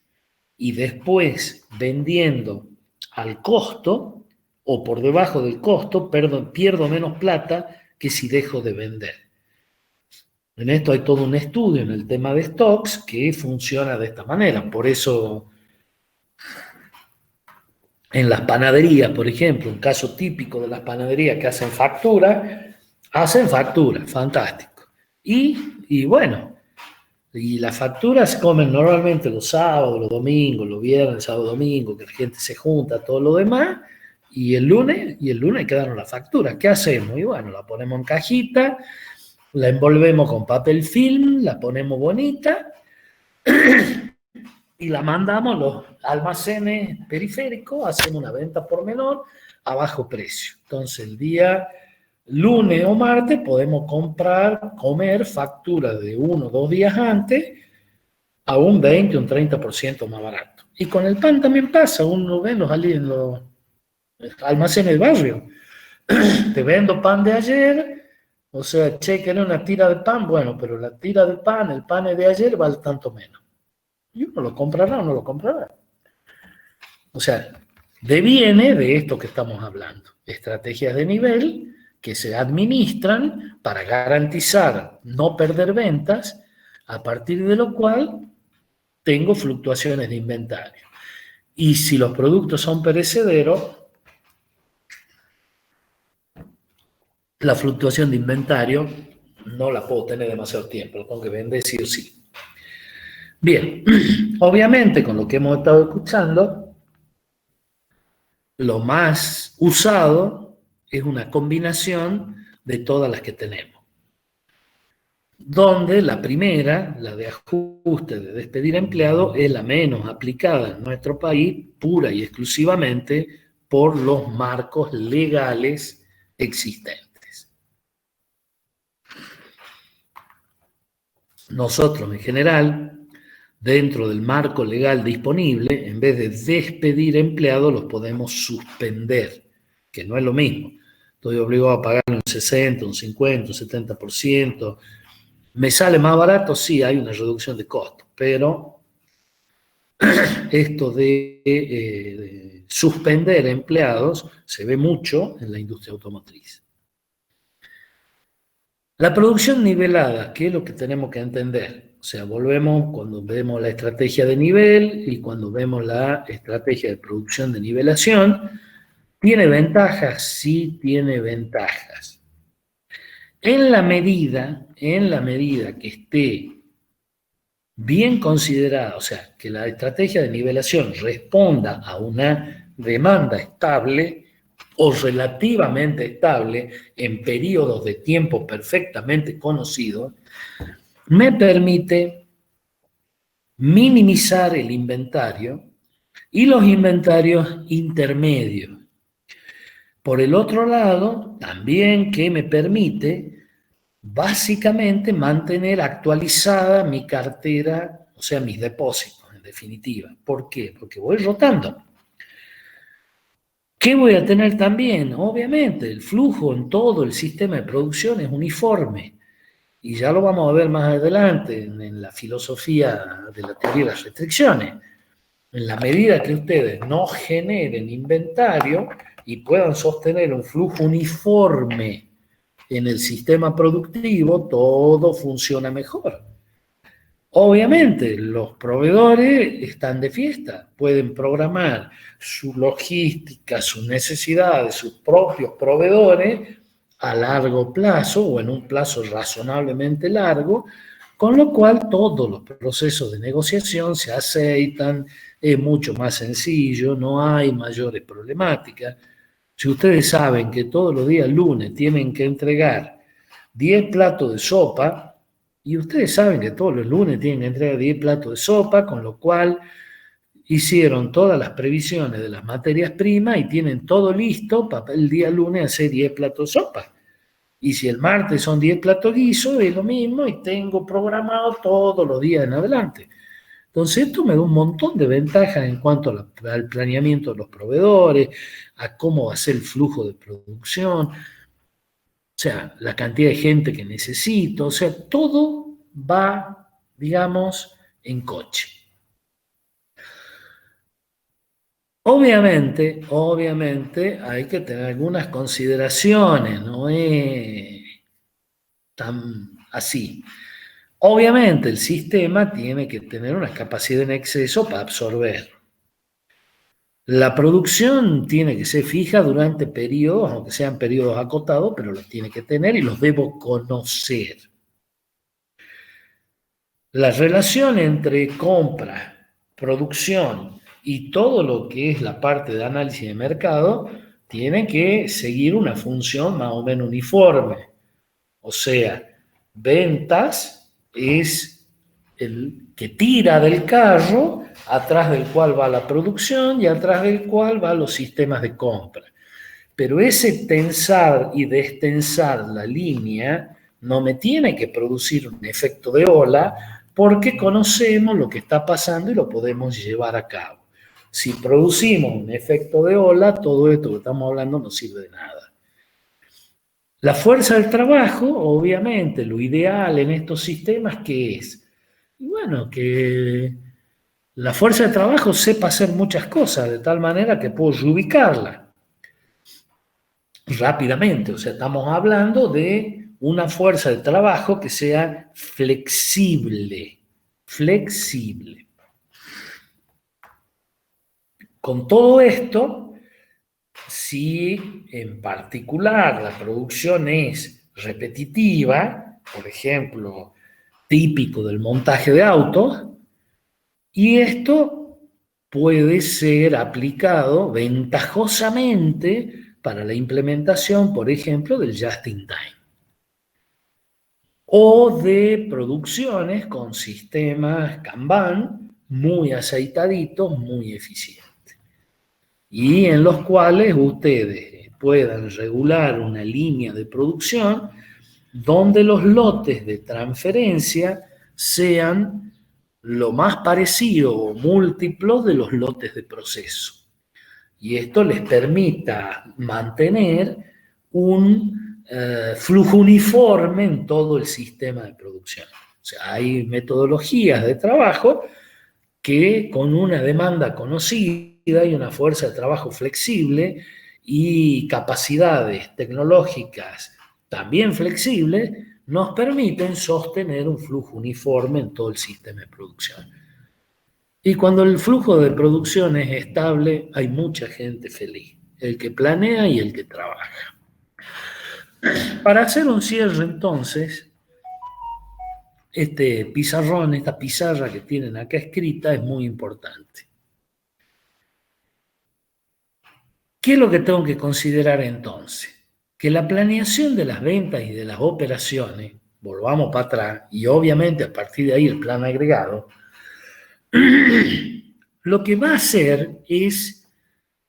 y después vendiendo al costo o por debajo del costo, pierdo menos plata que si dejo de vender. En esto hay todo un estudio en el tema de stocks que funciona de esta manera. Por eso, en las panaderías, por ejemplo, un caso típico de las panaderías que hacen factura, fantástico. Y bueno, y las facturas se comen normalmente los sábados, los domingos, los viernes, sábado, domingo, que la gente se junta, todo lo demás, y el lunes quedaron las facturas. ¿Qué hacemos? Y bueno, la ponemos en cajita, la envolvemos con papel film, la ponemos bonita y la mandamos a los almacenes periféricos, hacemos una venta por menor a bajo precio. Entonces el día lunes o martes podemos comer facturas de 1 o 2 días antes a un 20 o un 30% más barato. Y con el pan también pasa, uno ve en los almacenes del barrio. Te vendo pan de ayer, o sea, chequen una tira de pan, bueno, pero la tira de pan, el pan de ayer vale tanto menos. Y uno lo comprará o no lo comprará. O sea, deviene de esto que estamos hablando. Estrategias de nivel que se administran para garantizar no perder ventas, a partir de lo cual tengo fluctuaciones de inventario. Y si los productos son perecederos, la fluctuación de inventario no la puedo tener demasiado tiempo, lo tengo que vender sí o sí. Bien, obviamente con lo que hemos estado escuchando, lo más usado es una combinación de todas las que tenemos. Donde la primera, la de ajuste de despedir empleado, es la menos aplicada en nuestro país, pura y exclusivamente por los marcos legales existentes. Nosotros, en general, dentro del marco legal disponible, en vez de despedir empleados, los podemos suspender, que no es lo mismo. Estoy obligado a pagar un 60, un 50, un 70%. ¿Me sale más barato? Sí, hay una reducción de costos, pero esto de suspender empleados se ve mucho en la industria automotriz. La producción nivelada, ¿qué es lo que tenemos que entender? O sea, volvemos cuando vemos la estrategia de nivel y cuando vemos la estrategia de producción de nivelación. ¿Tiene ventajas? Sí, tiene ventajas. En la medida que esté bien considerada, o sea, que la estrategia de nivelación responda a una demanda estable o relativamente estable en periodos de tiempo perfectamente conocidos, me permite minimizar el inventario y los inventarios intermedios. Por el otro lado, también que me permite básicamente mantener actualizada mi cartera, o sea, mis depósitos, en definitiva. ¿Por qué? Porque voy rotando. ¿Qué voy a tener también? Obviamente, el flujo en todo el sistema de producción es uniforme. Y ya lo vamos a ver más adelante en la filosofía de la teoría de las restricciones. En la medida que ustedes no generen inventario y puedan sostener un flujo uniforme en el sistema productivo, todo funciona mejor. Obviamente, los proveedores están de fiesta, pueden programar su logística, sus necesidades, sus propios proveedores a largo plazo o en un plazo razonablemente largo, con lo cual todos los procesos de negociación se aceitan, es mucho más sencillo, no hay mayores problemáticas. Si ustedes saben que todos los días lunes tienen que entregar 10 platos de sopa, y ustedes saben que todos los lunes tienen que entregar 10 platos de sopa, con lo cual hicieron todas las previsiones de las materias primas y tienen todo listo para el día lunes hacer 10 platos de sopa. Y si el martes son 10 platos guiso, es lo mismo y tengo programado todos los días en adelante. Entonces esto me da un montón de ventajas en cuanto al planeamiento de los proveedores, a cómo va a ser el flujo de producción, o sea, la cantidad de gente que necesito, o sea, todo va, digamos, en coche. Obviamente hay que tener algunas consideraciones, no es tan así. Obviamente el sistema tiene que tener una capacidad en exceso para absorber. La producción tiene que ser fija durante periodos, aunque sean periodos acotados, pero los tiene que tener y los debo conocer. La relación entre compra, producción y todo lo que es la parte de análisis de mercado tiene que seguir una función más o menos uniforme. O sea, ventas es el que tira del carro, atrás del cual va la producción y atrás del cual van los sistemas de compra. Pero ese tensar y destensar la línea no me tiene que producir un efecto de ola porque conocemos lo que está pasando y lo podemos llevar a cabo. Si producimos un efecto de ola, todo esto que estamos hablando no sirve de nada. La fuerza del trabajo, obviamente, lo ideal en estos sistemas, ¿qué es? Y bueno, que la fuerza de trabajo sepa hacer muchas cosas, de tal manera que puedo reubicarla rápidamente. O sea, estamos hablando de una fuerza de trabajo que sea flexible. Flexible. Con todo esto, si en particular la producción es repetitiva, por ejemplo, típico del montaje de autos, y esto puede ser aplicado ventajosamente para la implementación, por ejemplo, del just-in-time o de producciones con sistemas Kanban muy aceitaditos, muy eficientes, y en los cuales ustedes puedan regular una línea de producción donde los lotes de transferencia sean lo más parecido o múltiplos de los lotes de proceso. Y esto les permita mantener un flujo uniforme en todo el sistema de producción. O sea, hay metodologías de trabajo que con una demanda conocida y una fuerza de trabajo flexible y capacidades tecnológicas también flexibles, nos permiten sostener un flujo uniforme en todo el sistema de producción. Y cuando el flujo de producción es estable, hay mucha gente feliz, el que planea y el que trabaja. Para hacer un cierre, entonces, este pizarrón, esta pizarra que tienen acá escrita es muy importante. ¿Qué es lo que tengo que considerar entonces? Que la planeación de las ventas y de las operaciones, volvamos para atrás, y obviamente a partir de ahí el plan agregado, lo que va a hacer es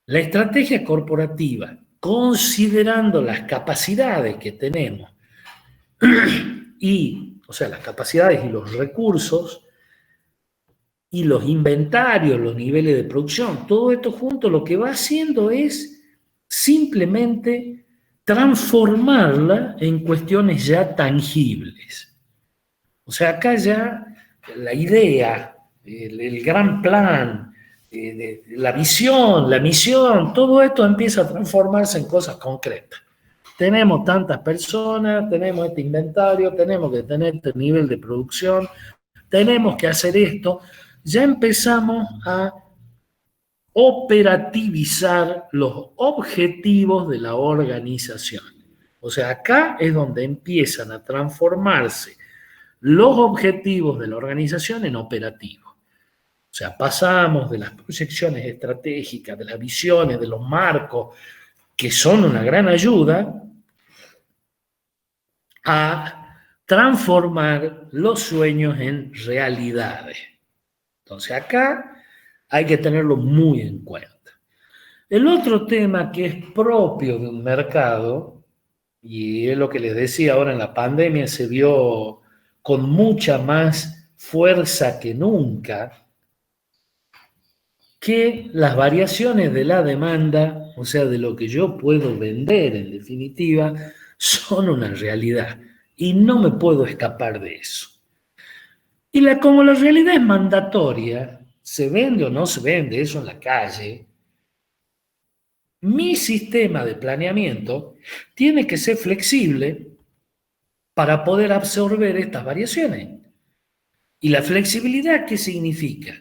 la estrategia corporativa, considerando las capacidades que tenemos y, o sea, las capacidades y los recursos y los inventarios, los niveles de producción, todo esto junto lo que va haciendo es simplemente transformarla en cuestiones ya tangibles. O sea, acá ya la idea, el gran plan, la visión, la misión, todo esto empieza a transformarse en cosas concretas. Tenemos tantas personas, tenemos este inventario, tenemos que tener este nivel de producción, tenemos que hacer esto. Ya empezamos a operativizar los objetivos de la organización. O sea, acá es donde empiezan a transformarse los objetivos de la organización en operativos. O sea, pasamos de las proyecciones estratégicas, de las visiones, de los marcos, que son una gran ayuda, a transformar los sueños en realidades. Entonces acá hay que tenerlo muy en cuenta. El otro tema que es propio de un mercado, y es lo que les decía ahora en la pandemia, se vio con mucha más fuerza que nunca, que las variaciones de la demanda, o sea, de lo que yo puedo vender en definitiva, son una realidad y no me puedo escapar de eso. Y como la realidad es mandatoria, se vende o no se vende eso en la calle, mi sistema de planeamiento tiene que ser flexible para poder absorber estas variaciones. ¿Y la flexibilidad qué significa?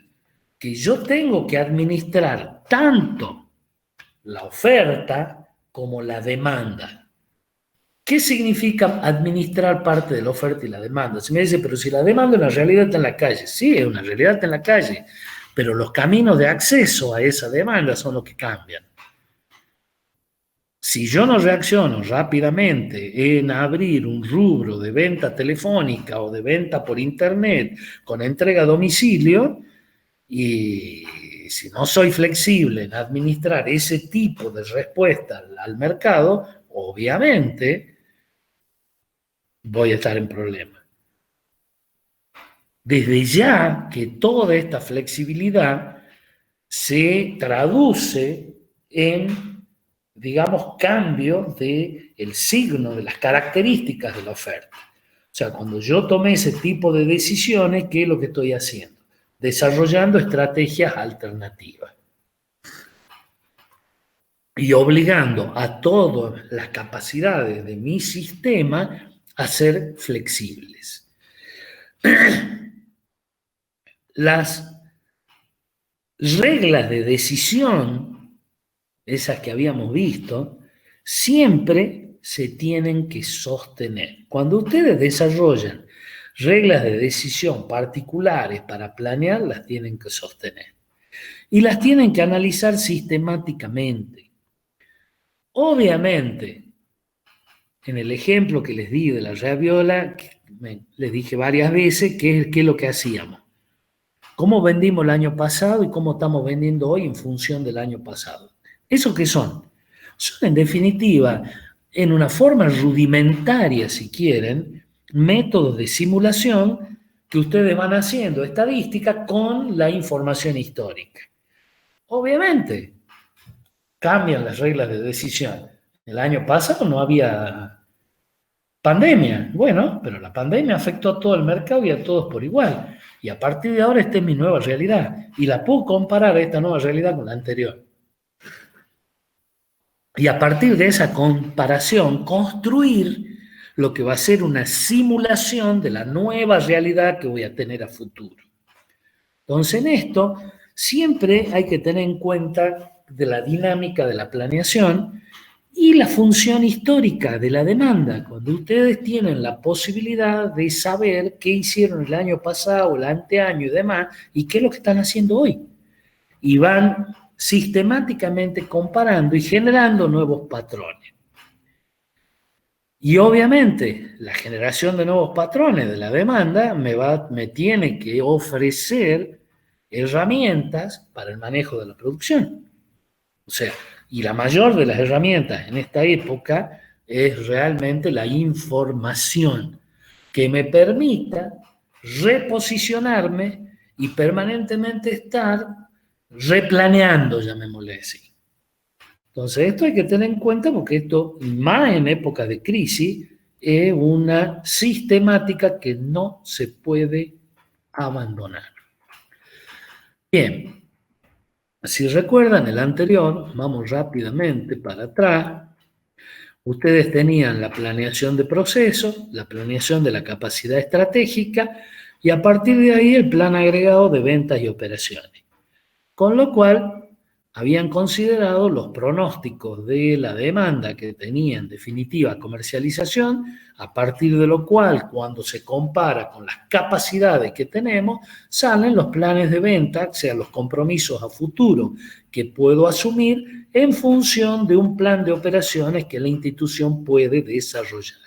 Que yo tengo que administrar tanto la oferta como la demanda. ¿Qué significa administrar parte de la oferta y la demanda? Se me dice, pero si la demanda en la realidad está en la calle. Sí, es una realidad está en la calle, pero los caminos de acceso a esa demanda son los que cambian. Si yo no reacciono rápidamente en abrir un rubro de venta telefónica o de venta por internet con entrega a domicilio, y si no soy flexible en administrar ese tipo de respuesta al mercado, obviamente voy a estar en problemas. Desde ya que toda esta flexibilidad se traduce en, digamos, cambio del signo, de las características de la oferta. O sea, cuando yo tomé ese tipo de decisiones, ¿qué es lo que estoy haciendo? Desarrollando estrategias alternativas y obligando a todas las capacidades de mi sistema a ser flexibles. Las reglas de decisión, esas que habíamos visto, siempre se tienen que sostener. Cuando ustedes desarrollan reglas de decisión particulares para planear, las tienen que sostener. Y las tienen que analizar sistemáticamente. Obviamente, en el ejemplo que les di de la raviola, les dije varias veces qué es lo que hacíamos. Cómo vendimos el año pasado y cómo estamos vendiendo hoy en función del año pasado. ¿Eso qué son? Son, en definitiva, en una forma rudimentaria, si quieren, métodos de simulación que ustedes van haciendo estadística con la información histórica. Obviamente, cambian las reglas de decisión. El año pasado no había pandemia. Bueno, pero la pandemia afectó a todo el mercado y a todos por igual. Y a partir de ahora esta es mi nueva realidad. Y la puedo comparar esta nueva realidad con la anterior. Y a partir de esa comparación, construir lo que va a ser una simulación de la nueva realidad que voy a tener a futuro. Entonces, en esto siempre hay que tener en cuenta de la dinámica de la planeación y la función histórica de la demanda. Cuando ustedes tienen la posibilidad de saber qué hicieron el año pasado, el anteaño y demás, y qué es lo que están haciendo hoy. Y van sistemáticamente comparando y generando nuevos patrones. Y obviamente la generación de nuevos patrones de la demanda me tiene que ofrecer herramientas para el manejo de la producción. O sea, y la mayor de las herramientas en esta época es realmente la información que me permita reposicionarme y permanentemente estar replaneando, llamémosle así. Entonces, esto hay que tener en cuenta porque esto, más en épocas de crisis, es una sistemática que no se puede abandonar. Bien, si recuerdan el anterior, vamos rápidamente para atrás. Ustedes tenían la planeación de procesos, la planeación de la capacidad estratégica y a partir de ahí el plan agregado de ventas y operaciones. Con lo cual, habían considerado los pronósticos de la demanda que tenía en definitiva comercialización, a partir de lo cual, cuando se compara con las capacidades que tenemos, salen los planes de venta, o sea, los compromisos a futuro que puedo asumir en función de un plan de operaciones que la institución puede desarrollar.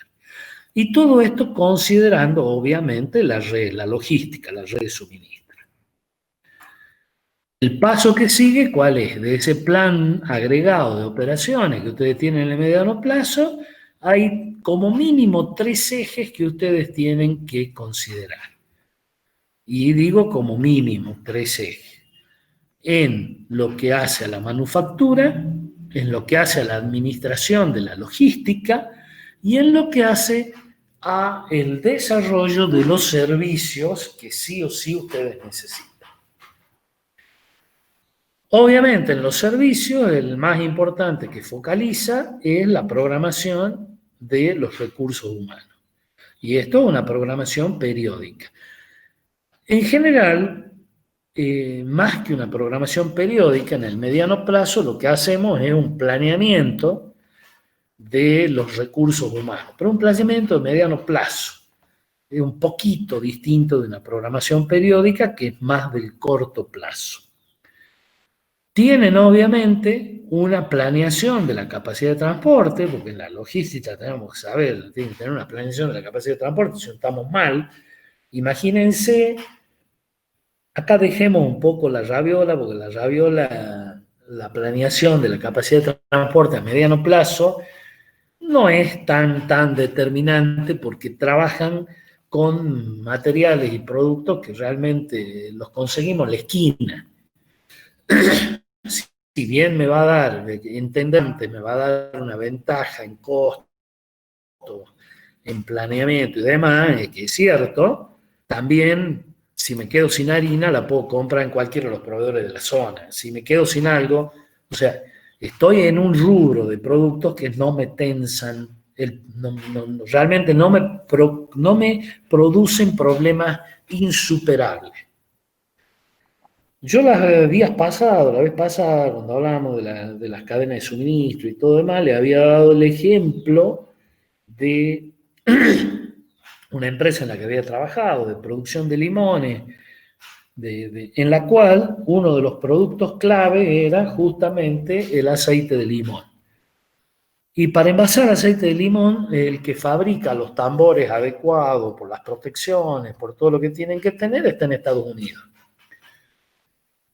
Y todo esto considerando, obviamente, la red, la logística, la red de suministro. El paso que sigue, ¿cuál es? De ese plan agregado de operaciones que ustedes tienen en el mediano plazo, hay como mínimo 3 ejes que ustedes tienen que considerar. Y digo como mínimo 3 ejes. en lo que hace a la manufactura, en lo que hace a la administración de la logística y en lo que hace a el desarrollo de los servicios que sí o sí ustedes necesitan. Obviamente en los servicios el más importante que focaliza es la programación de los recursos humanos. Y esto es una programación periódica. En general, más que una programación periódica, en el mediano plazo lo que hacemos es un planeamiento de los recursos humanos, pero un planeamiento de mediano plazo. Es un poquito distinto de una programación periódica que es más del corto plazo. Tienen obviamente una planeación de la capacidad de transporte, porque en la logística tenemos que saber, tienen que tener una planeación de la capacidad de transporte, si no estamos mal. Imagínense, acá dejemos un poco la rabiola, porque la rabiola, la planeación de la capacidad de transporte a mediano plazo, no es tan determinante porque trabajan con materiales y productos que realmente los conseguimos en la esquina. Si bien me va a dar, entendente, me va a dar una ventaja en costo, en planeamiento y demás, que es cierto, también si me quedo sin harina la puedo comprar en cualquiera de los proveedores de la zona. Si me quedo sin algo, o sea, estoy en un rubro de productos que no me tensan, realmente no me producen problemas insuperables. Yo la vez pasada, cuando hablábamos de las cadenas de suministro y todo demás, le había dado el ejemplo de una empresa en la que había trabajado, de producción de limones, en la cual uno de los productos clave era justamente el aceite de limón. Y para envasar aceite de limón, el que fabrica los tambores adecuados por las protecciones, por todo lo que tienen que tener, está en Estados Unidos.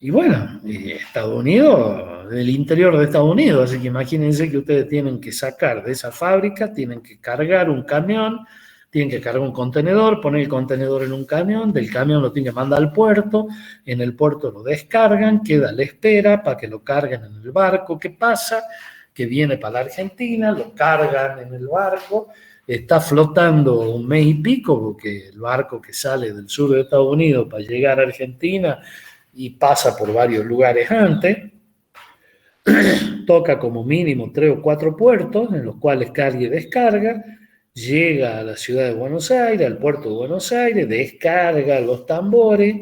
Y bueno, Estados Unidos, el interior de Estados Unidos, así que imagínense que ustedes tienen que sacar de esa fábrica, tienen que cargar un camión, tienen que cargar un contenedor, poner el contenedor en un camión, del camión lo tienen que mandar al puerto, en el puerto lo descargan, queda a la espera para que lo carguen en el barco. ¿Qué pasa? Que viene para la Argentina, lo cargan en el barco, está flotando un mes y pico, porque el barco que sale del sur de Estados Unidos para llegar a Argentina y pasa por varios lugares antes, toca como mínimo 3 o 4 puertos en los cuales carga y descarga, llega a la ciudad de Buenos Aires, al puerto de Buenos Aires, descarga los tambores,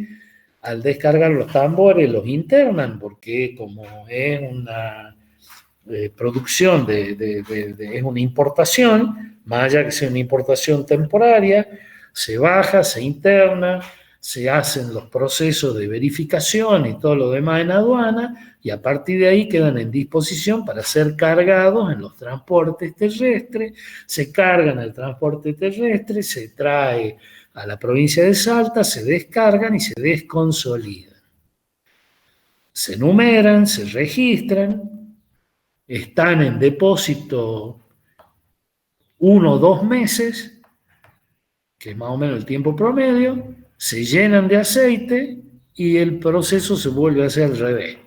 al descargar los tambores los internan, porque como es una producción, es una importación, más allá que sea una importación temporaria, se baja, se interna, se hacen los procesos de verificación y todo lo demás en aduana, y a partir de ahí quedan en disposición para ser cargados en los transportes terrestres, se cargan el transporte terrestre, se trae a la provincia de Salta, se descargan y se desconsolidan. Se enumeran, se registran, están en depósito 1 o 2 meses, que es más o menos el tiempo promedio, se llenan de aceite y el proceso se vuelve a hacer al revés.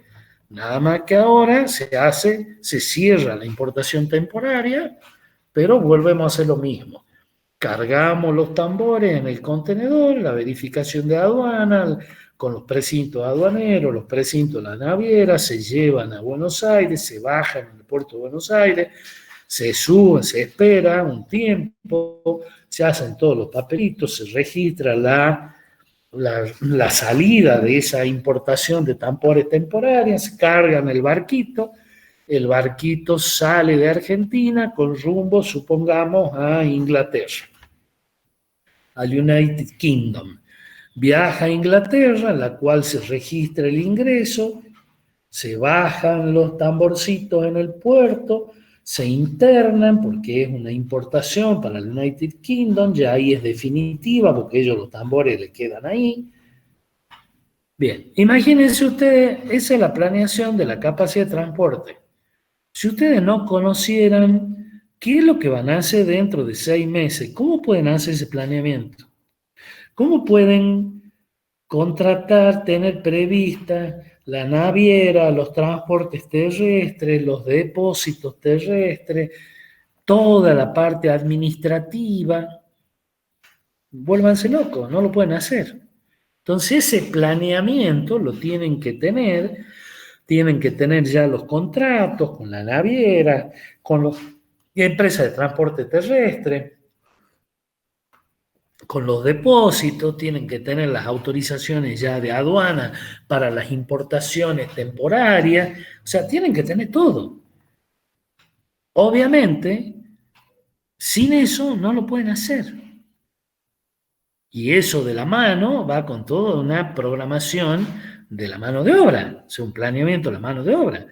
Nada más que ahora se cierra la importación temporaria, pero volvemos a hacer lo mismo. Cargamos los tambores en el contenedor, la verificación de aduana, con los precintos aduaneros, los precintos de la naviera, se llevan a Buenos Aires, se bajan en el puerto de Buenos Aires, se suben, se espera un tiempo, se hacen todos los papelitos, se registra la salida de esa importación de tambores temporarias, se cargan el barquito sale de Argentina con rumbo, supongamos, a Inglaterra, al United Kingdom. Viaja a Inglaterra, en la cual se registra el ingreso, se bajan los tamborcitos en el puerto, se internan porque es una importación para el United Kingdom, ya ahí es definitiva porque ellos los tambores le quedan ahí. Bien, imagínense ustedes, esa es la planeación de la capacidad de transporte. Si ustedes no conocieran qué es lo que van a hacer dentro de 6 meses, ¿cómo pueden hacer ese planeamiento? ¿Cómo pueden contratar, tener prevista la naviera, los transportes terrestres, los depósitos terrestres, toda la parte administrativa. Vuélvanse locos, no lo pueden hacer. Entonces ese planeamiento lo tienen que tener ya los contratos con la naviera, con las empresas de transporte terrestre, con los depósitos, tienen que tener las autorizaciones ya de aduana para las importaciones temporarias, o sea, tienen que tener todo. Obviamente, sin eso no lo pueden hacer. Y eso de la mano va con toda una programación de la mano de obra, o sea, un planeamiento de la mano de obra.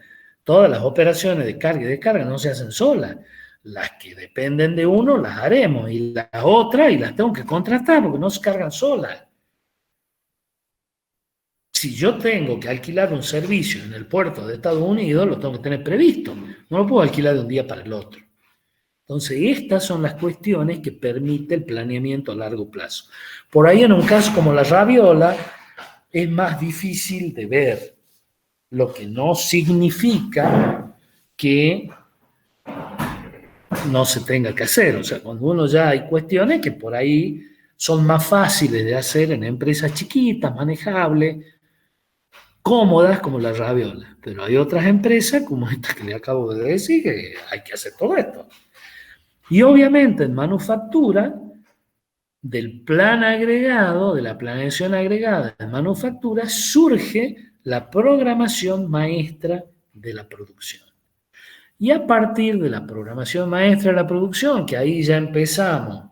Todas las operaciones de carga y descarga no se hacen solas. Las que dependen de uno las haremos, y las otras, y las tengo que contratar porque no se cargan solas. Si yo tengo que alquilar un servicio en el puerto de Estados Unidos, lo tengo que tener previsto. No lo puedo alquilar de un día para el otro. Entonces, estas son las cuestiones que permite el planeamiento a largo plazo. Por ahí, en un caso como la raviola, es más difícil de ver, lo que no significa que no se tenga que hacer. O sea, cuando uno ya hay cuestiones que por ahí son más fáciles de hacer en empresas chiquitas, manejables, cómodas como la raviola. Pero hay otras empresas, como esta que le acabo de decir, que hay que hacer todo esto. Y obviamente en manufactura, del plan agregado, de la planeación agregada de manufactura, surge la programación maestra de la producción. Y a partir de la programación maestra de la producción, que ahí ya empezamos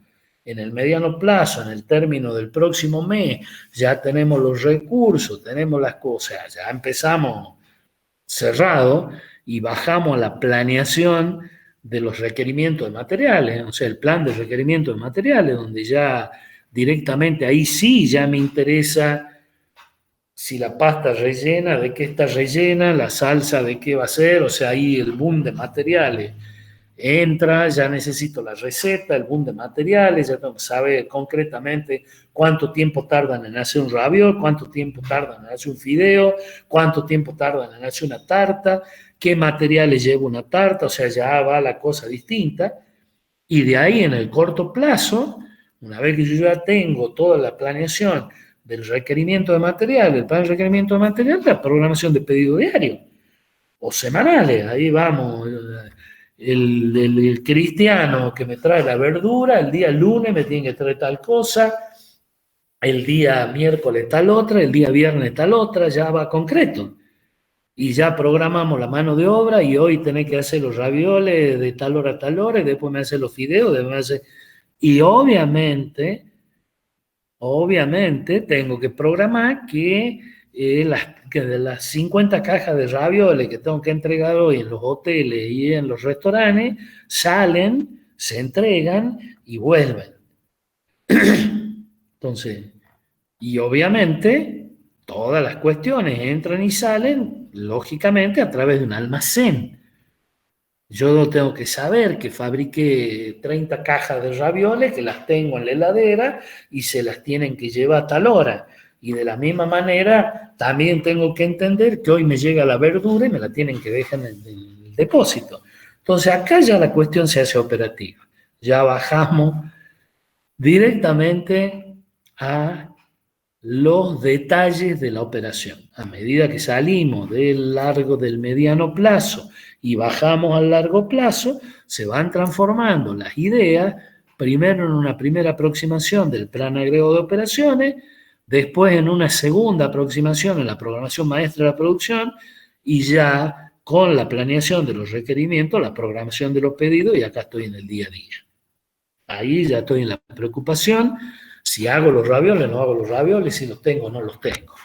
en el mediano plazo, en el término del próximo mes, ya tenemos los recursos, tenemos las cosas, ya empezamos cerrado y bajamos a la planeación de los requerimientos de materiales, o sea, el plan de requerimiento de materiales, donde ya directamente ahí sí ya me interesa si la pasta rellena, de qué está rellena, la salsa de qué va a ser, o sea, ahí el boom de materiales entra, ya necesito la receta, el boom de materiales, ya tengo que saber concretamente cuánto tiempo tardan en hacer un raviol, cuánto tiempo tardan en hacer un fideo, cuánto tiempo tardan en hacer una tarta, qué materiales lleva una tarta, o sea, ya va la cosa distinta. Y de ahí, en el corto plazo, una vez que yo ya tengo toda la planeación del requerimiento de material, el plan de requerimiento de material, la programación de pedido diario o semanales. Ahí vamos, el cristiano que me trae la verdura, el día lunes me tiene que traer tal cosa, el día miércoles tal otra, el día viernes tal otra, ya va concreto. Y ya programamos la mano de obra, y hoy tenés que hacer los ravioles de tal hora a tal hora, y después me hace los fideos, después me hace... Y obviamente tengo que programar que de las 50 cajas de ravioles que tengo que entregar hoy en los hoteles y en los restaurantes, salen, se entregan y vuelven. Entonces, y obviamente todas las cuestiones entran y salen, lógicamente, a través de un almacén. Yo tengo que saber que fabriqué 30 cajas de ravioles, que las tengo en la heladera y se las tienen que llevar a tal hora. Y de la misma manera, también tengo que entender que hoy me llega la verdura y me la tienen que dejar en el depósito. Entonces, acá ya la cuestión se hace operativa. Ya bajamos directamente a los detalles de la operación. A medida que salimos del mediano plazo y bajamos al largo plazo, se van transformando las ideas, primero en una primera aproximación del plan agregado de operaciones, después en una segunda aproximación en la programación maestra de la producción, y ya con la planeación de los requerimientos, la programación de los pedidos, y acá estoy en el día a día. Ahí ya estoy en la preocupación, si hago los ravioles, no hago los ravioles, si los tengo o no los tengo.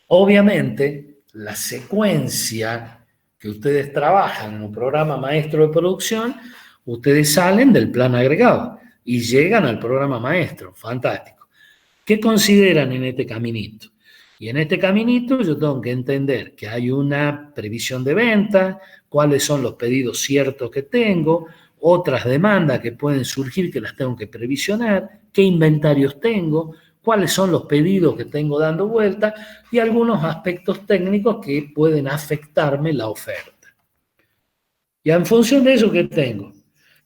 Obviamente, la secuencia que ustedes trabajan en un programa maestro de producción, ustedes salen del plan agregado y llegan al programa maestro. Fantástico. ¿Qué consideran en este caminito? Y en este caminito yo tengo que entender que hay una previsión de venta, cuáles son los pedidos ciertos que tengo, otras demandas que pueden surgir que las tengo que previsionar, qué inventarios tengo, cuáles son los pedidos que tengo dando vuelta y algunos aspectos técnicos que pueden afectarme la oferta. Y en función de eso, ¿qué tengo?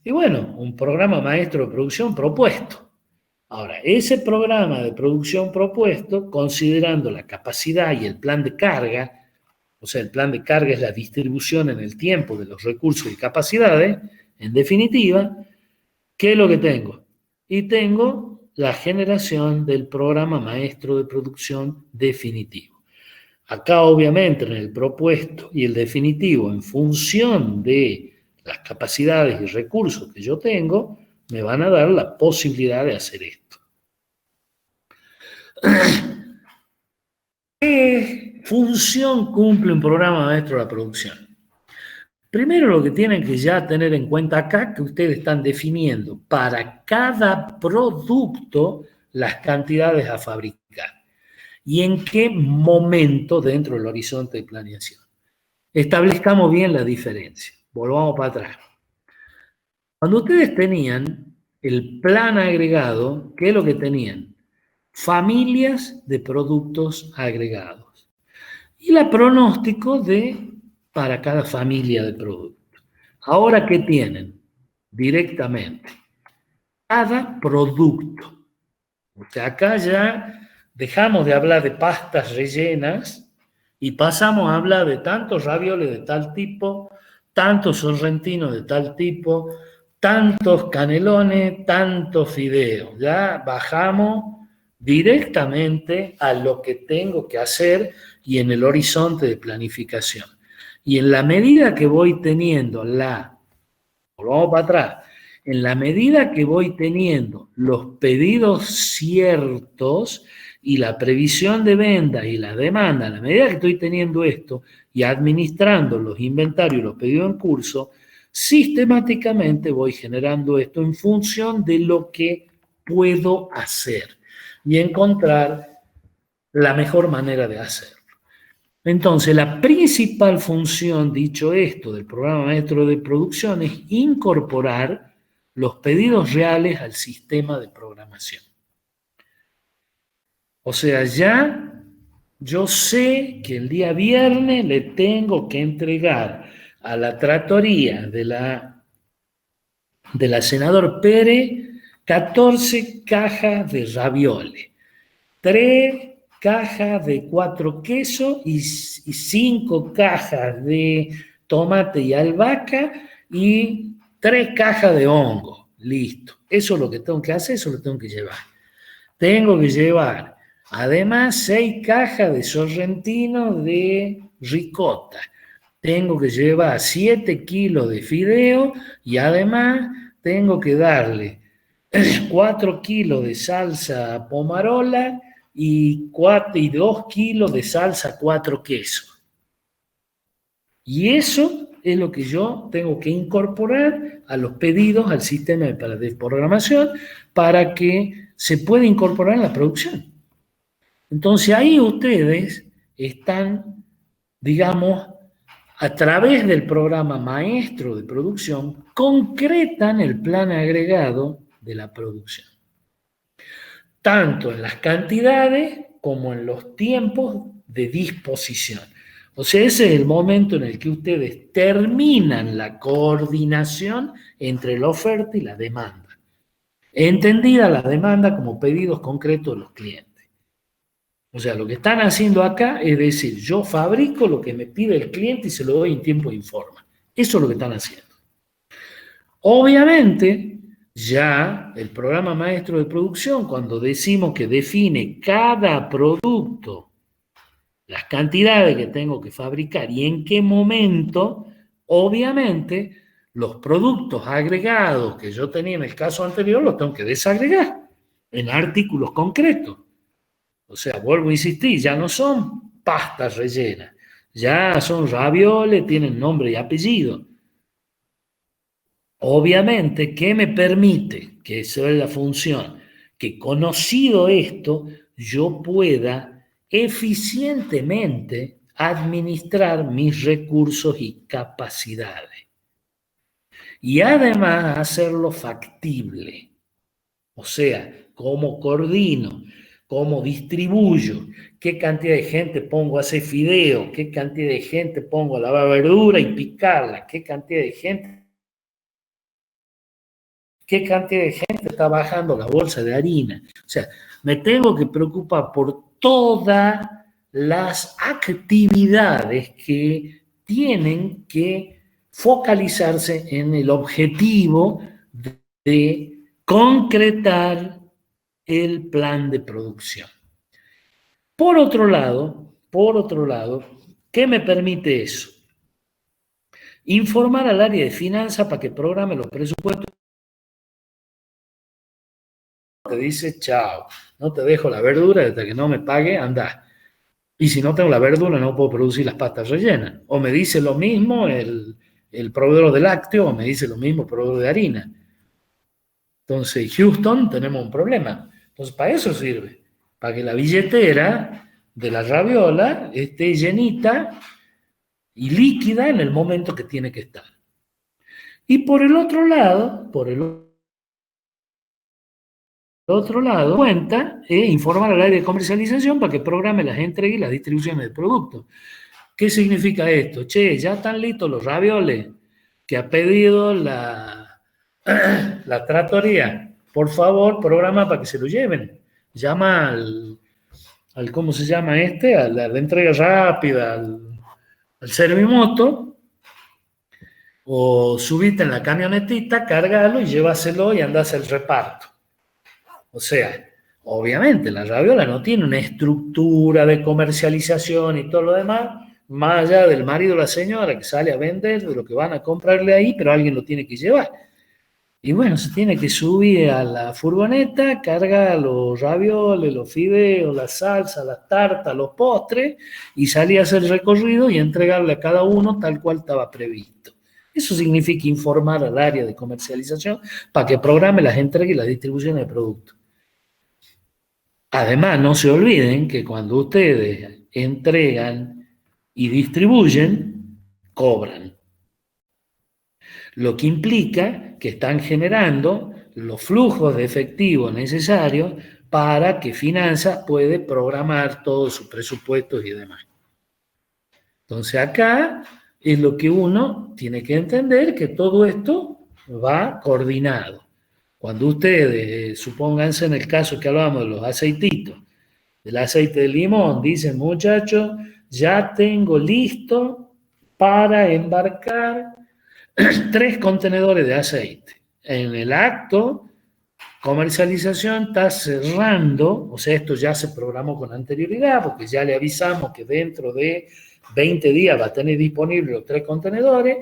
Y bueno, un programa maestro de producción propuesto. Ahora, ese programa de producción propuesto, considerando la capacidad y el plan de carga, o sea, el plan de carga es la distribución en el tiempo de los recursos y capacidades, en definitiva, ¿qué es lo que tengo? Y tengo la generación del programa maestro de producción definitivo. Acá, obviamente, en el propuesto y el definitivo, en función de las capacidades y recursos que yo tengo, me van a dar la posibilidad de hacer esto. ¿Qué función cumple un programa maestro de la producción? Primero, lo que tienen que ya tener en cuenta acá, que ustedes están definiendo para cada producto las cantidades a fabricar y en qué momento dentro del horizonte de planeación. Establezcamos bien la diferencia. Volvamos para atrás. Cuando ustedes tenían el plan agregado, ¿qué es lo que tenían? Familias de productos agregados. Y la pronóstico para cada familia de productos. Ahora, ¿qué tienen? Directamente. Cada producto. O sea, acá ya dejamos de hablar de pastas rellenas y pasamos a hablar de tantos ravioles de tal tipo, tantos sorrentinos de tal tipo, tantos canelones, tantos fideos. Ya bajamos directamente a lo que tengo que hacer y en el horizonte de planificación. Y en la medida que voy teniendo volvamos para atrás, en la medida que voy teniendo los pedidos ciertos y la previsión de ventas y la demanda, a la medida que estoy teniendo esto y administrando los inventarios y los pedidos en curso, sistemáticamente voy generando esto en función de lo que puedo hacer y encontrar la mejor manera de hacerlo. Entonces, la principal función, dicho esto, del programa maestro de producción es incorporar los pedidos reales al sistema de programación. O sea, ya yo sé que el día viernes le tengo que entregar a la tratoría de la senador Pérez 14 cajas de ravioles, 3 cajas de 4 quesos y 5 cajas de tomate y albahaca y 3 cajas de hongo. Listo. Eso es lo que tengo que hacer, eso lo tengo que llevar. Tengo que llevar, además, 6 cajas de sorrentino de ricota. Tengo que llevar 7 kilos de fideo y además tengo que darle 4 kilos de salsa pomarola y 2 kilos de salsa 4 quesos. Y eso es lo que yo tengo que incorporar a los pedidos al sistema de programación para que se pueda incorporar en la producción. Entonces ahí ustedes están, digamos, a través del programa maestro de producción, concretan el plan agregado de la producción, tanto en las cantidades como en los tiempos de disposición. O sea, ese es el momento en el que ustedes terminan la coordinación entre la oferta y la demanda. Entendida la demanda como pedidos concretos de los clientes. O sea, lo que están haciendo acá es decir, yo fabrico lo que me pide el cliente y se lo doy en tiempo y forma. Eso es lo que están haciendo. Obviamente, ya el programa maestro de producción, cuando decimos que define cada producto, las cantidades que tengo que fabricar y en qué momento, obviamente, los productos agregados que yo tenía en el caso anterior los tengo que desagregar en artículos concretos. O sea, vuelvo a insistir, ya no son pastas rellenas, ya son ravioles, tienen nombre y apellido. Obviamente, ¿qué me permite? Que esa es la función, que conocido esto, yo pueda eficientemente administrar mis recursos y capacidades. Y además hacerlo factible. O sea, ¿cómo coordino cómo distribuyo, qué cantidad de gente pongo a hacer fideo, qué cantidad de gente pongo a lavar verdura y picarla, qué cantidad de gente está bajando la bolsa de harina. O sea, me tengo que preocupar por todas las actividades que tienen que focalizarse en el objetivo de concretar el plan de producción. Por otro lado, ¿qué me permite eso? Informar al área de finanzas para que programe los presupuestos. Te dice, chao, no te dejo la verdura hasta que no me pague, anda. Y si no tengo la verdura, no puedo producir las pastas rellenas. O me dice lo mismo el proveedor de lácteo, o me dice lo mismo el proveedor de harina. Entonces, Houston, tenemos un problema. Entonces, para eso sirve. Para que la billetera de la raviola esté llenita y líquida en el momento que tiene que estar. Y por el otro lado, cuenta informar al área de comercialización para que programe las entregas y las distribuciones de productos. ¿Qué significa esto? Che, ya están listos los ravioles que ha pedido la trattoria. Por favor, programa para que se lo lleven. Llama al ¿cómo se llama este? A la entrega rápida, al Servimoto, o subite en la camionetita, cargalo y llévaselo y andás al reparto. O sea, obviamente la raviola no tiene una estructura de comercialización y todo lo demás, más allá del marido o la señora que sale a vender de lo que van a comprarle ahí, pero alguien lo tiene que llevar. Y bueno, se tiene que subir a la furgoneta, carga los ravioles, los fideos, la salsa, las tartas, los postres, y salir a hacer el recorrido y entregarle a cada uno tal cual estaba previsto. Eso significa informar al área de comercialización para que programe las entregas y las distribuciones de productos. Además, no se olviden que cuando ustedes entregan y distribuyen, cobran. Lo que implica que están generando los flujos de efectivo necesarios para que Finanzas puede programar todos sus presupuestos y demás. Entonces acá es lo que uno tiene que entender, que todo esto va coordinado. Cuando ustedes, supónganse en el caso que hablábamos de los aceititos, del aceite de limón, dicen, muchachos, ya tengo listo para embarcar 3 contenedores de aceite. En el acto, comercialización está cerrando, o sea, esto ya se programó con anterioridad, porque ya le avisamos que dentro de 20 días va a tener disponibles los 3 contenedores.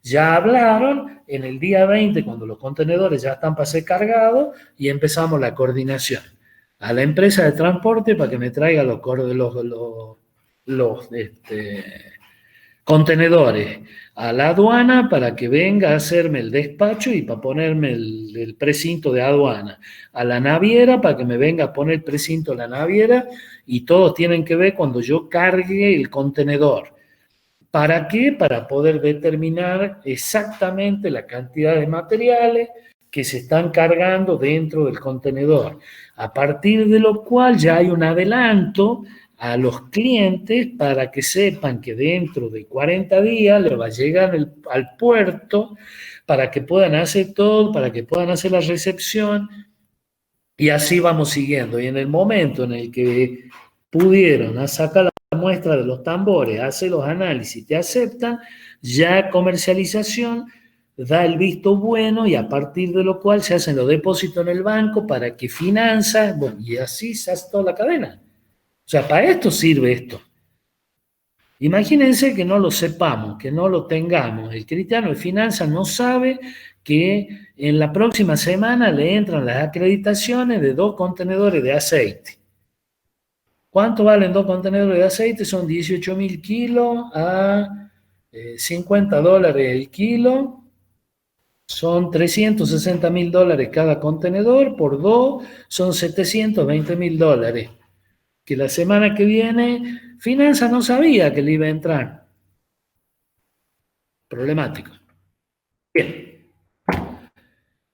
Ya hablaron en el día 20, cuando los contenedores ya están para ser cargados, y empezamos la coordinación a la empresa de transporte para que me traiga los contenedores, a la aduana para que venga a hacerme el despacho y para ponerme el precinto de aduana, a la naviera para que me venga a poner el precinto de la naviera, y todos tienen que ver cuando yo cargue el contenedor. ¿Para qué? Para poder determinar exactamente la cantidad de materiales que se están cargando dentro del contenedor, a partir de lo cual ya hay un adelanto a los clientes para que sepan que dentro de 40 días le va a llegar al puerto, para que puedan hacer todo, para que puedan hacer la recepción, y así vamos siguiendo. Y en el momento en el que pudieron sacar la muestra de los tambores, hacer los análisis, te aceptan, ya comercialización da el visto bueno, y a partir de lo cual se hacen los depósitos en el banco para que Finanzas, bueno, y así se hace toda la cadena. O sea, para esto sirve esto. Imagínense que no lo sepamos, que no lo tengamos. El cristiano de finanzas no sabe que en la próxima semana le entran las acreditaciones de 2 contenedores de aceite. ¿Cuánto valen 2 contenedores de aceite? Son 18.000 kilos a $50 el kilo. Son $360.000 cada contenedor, por 2 son $720.000. Que la semana que viene Finanzas no sabía que le iba a entrar. Problemático. Bien.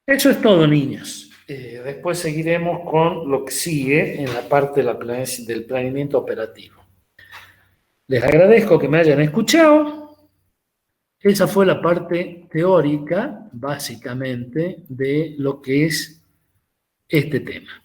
Eso es todo, niños. Después seguiremos con lo que sigue en la parte del planeamiento operativo. Les agradezco que me hayan escuchado. Esa fue la parte teórica, básicamente, de lo que es este tema.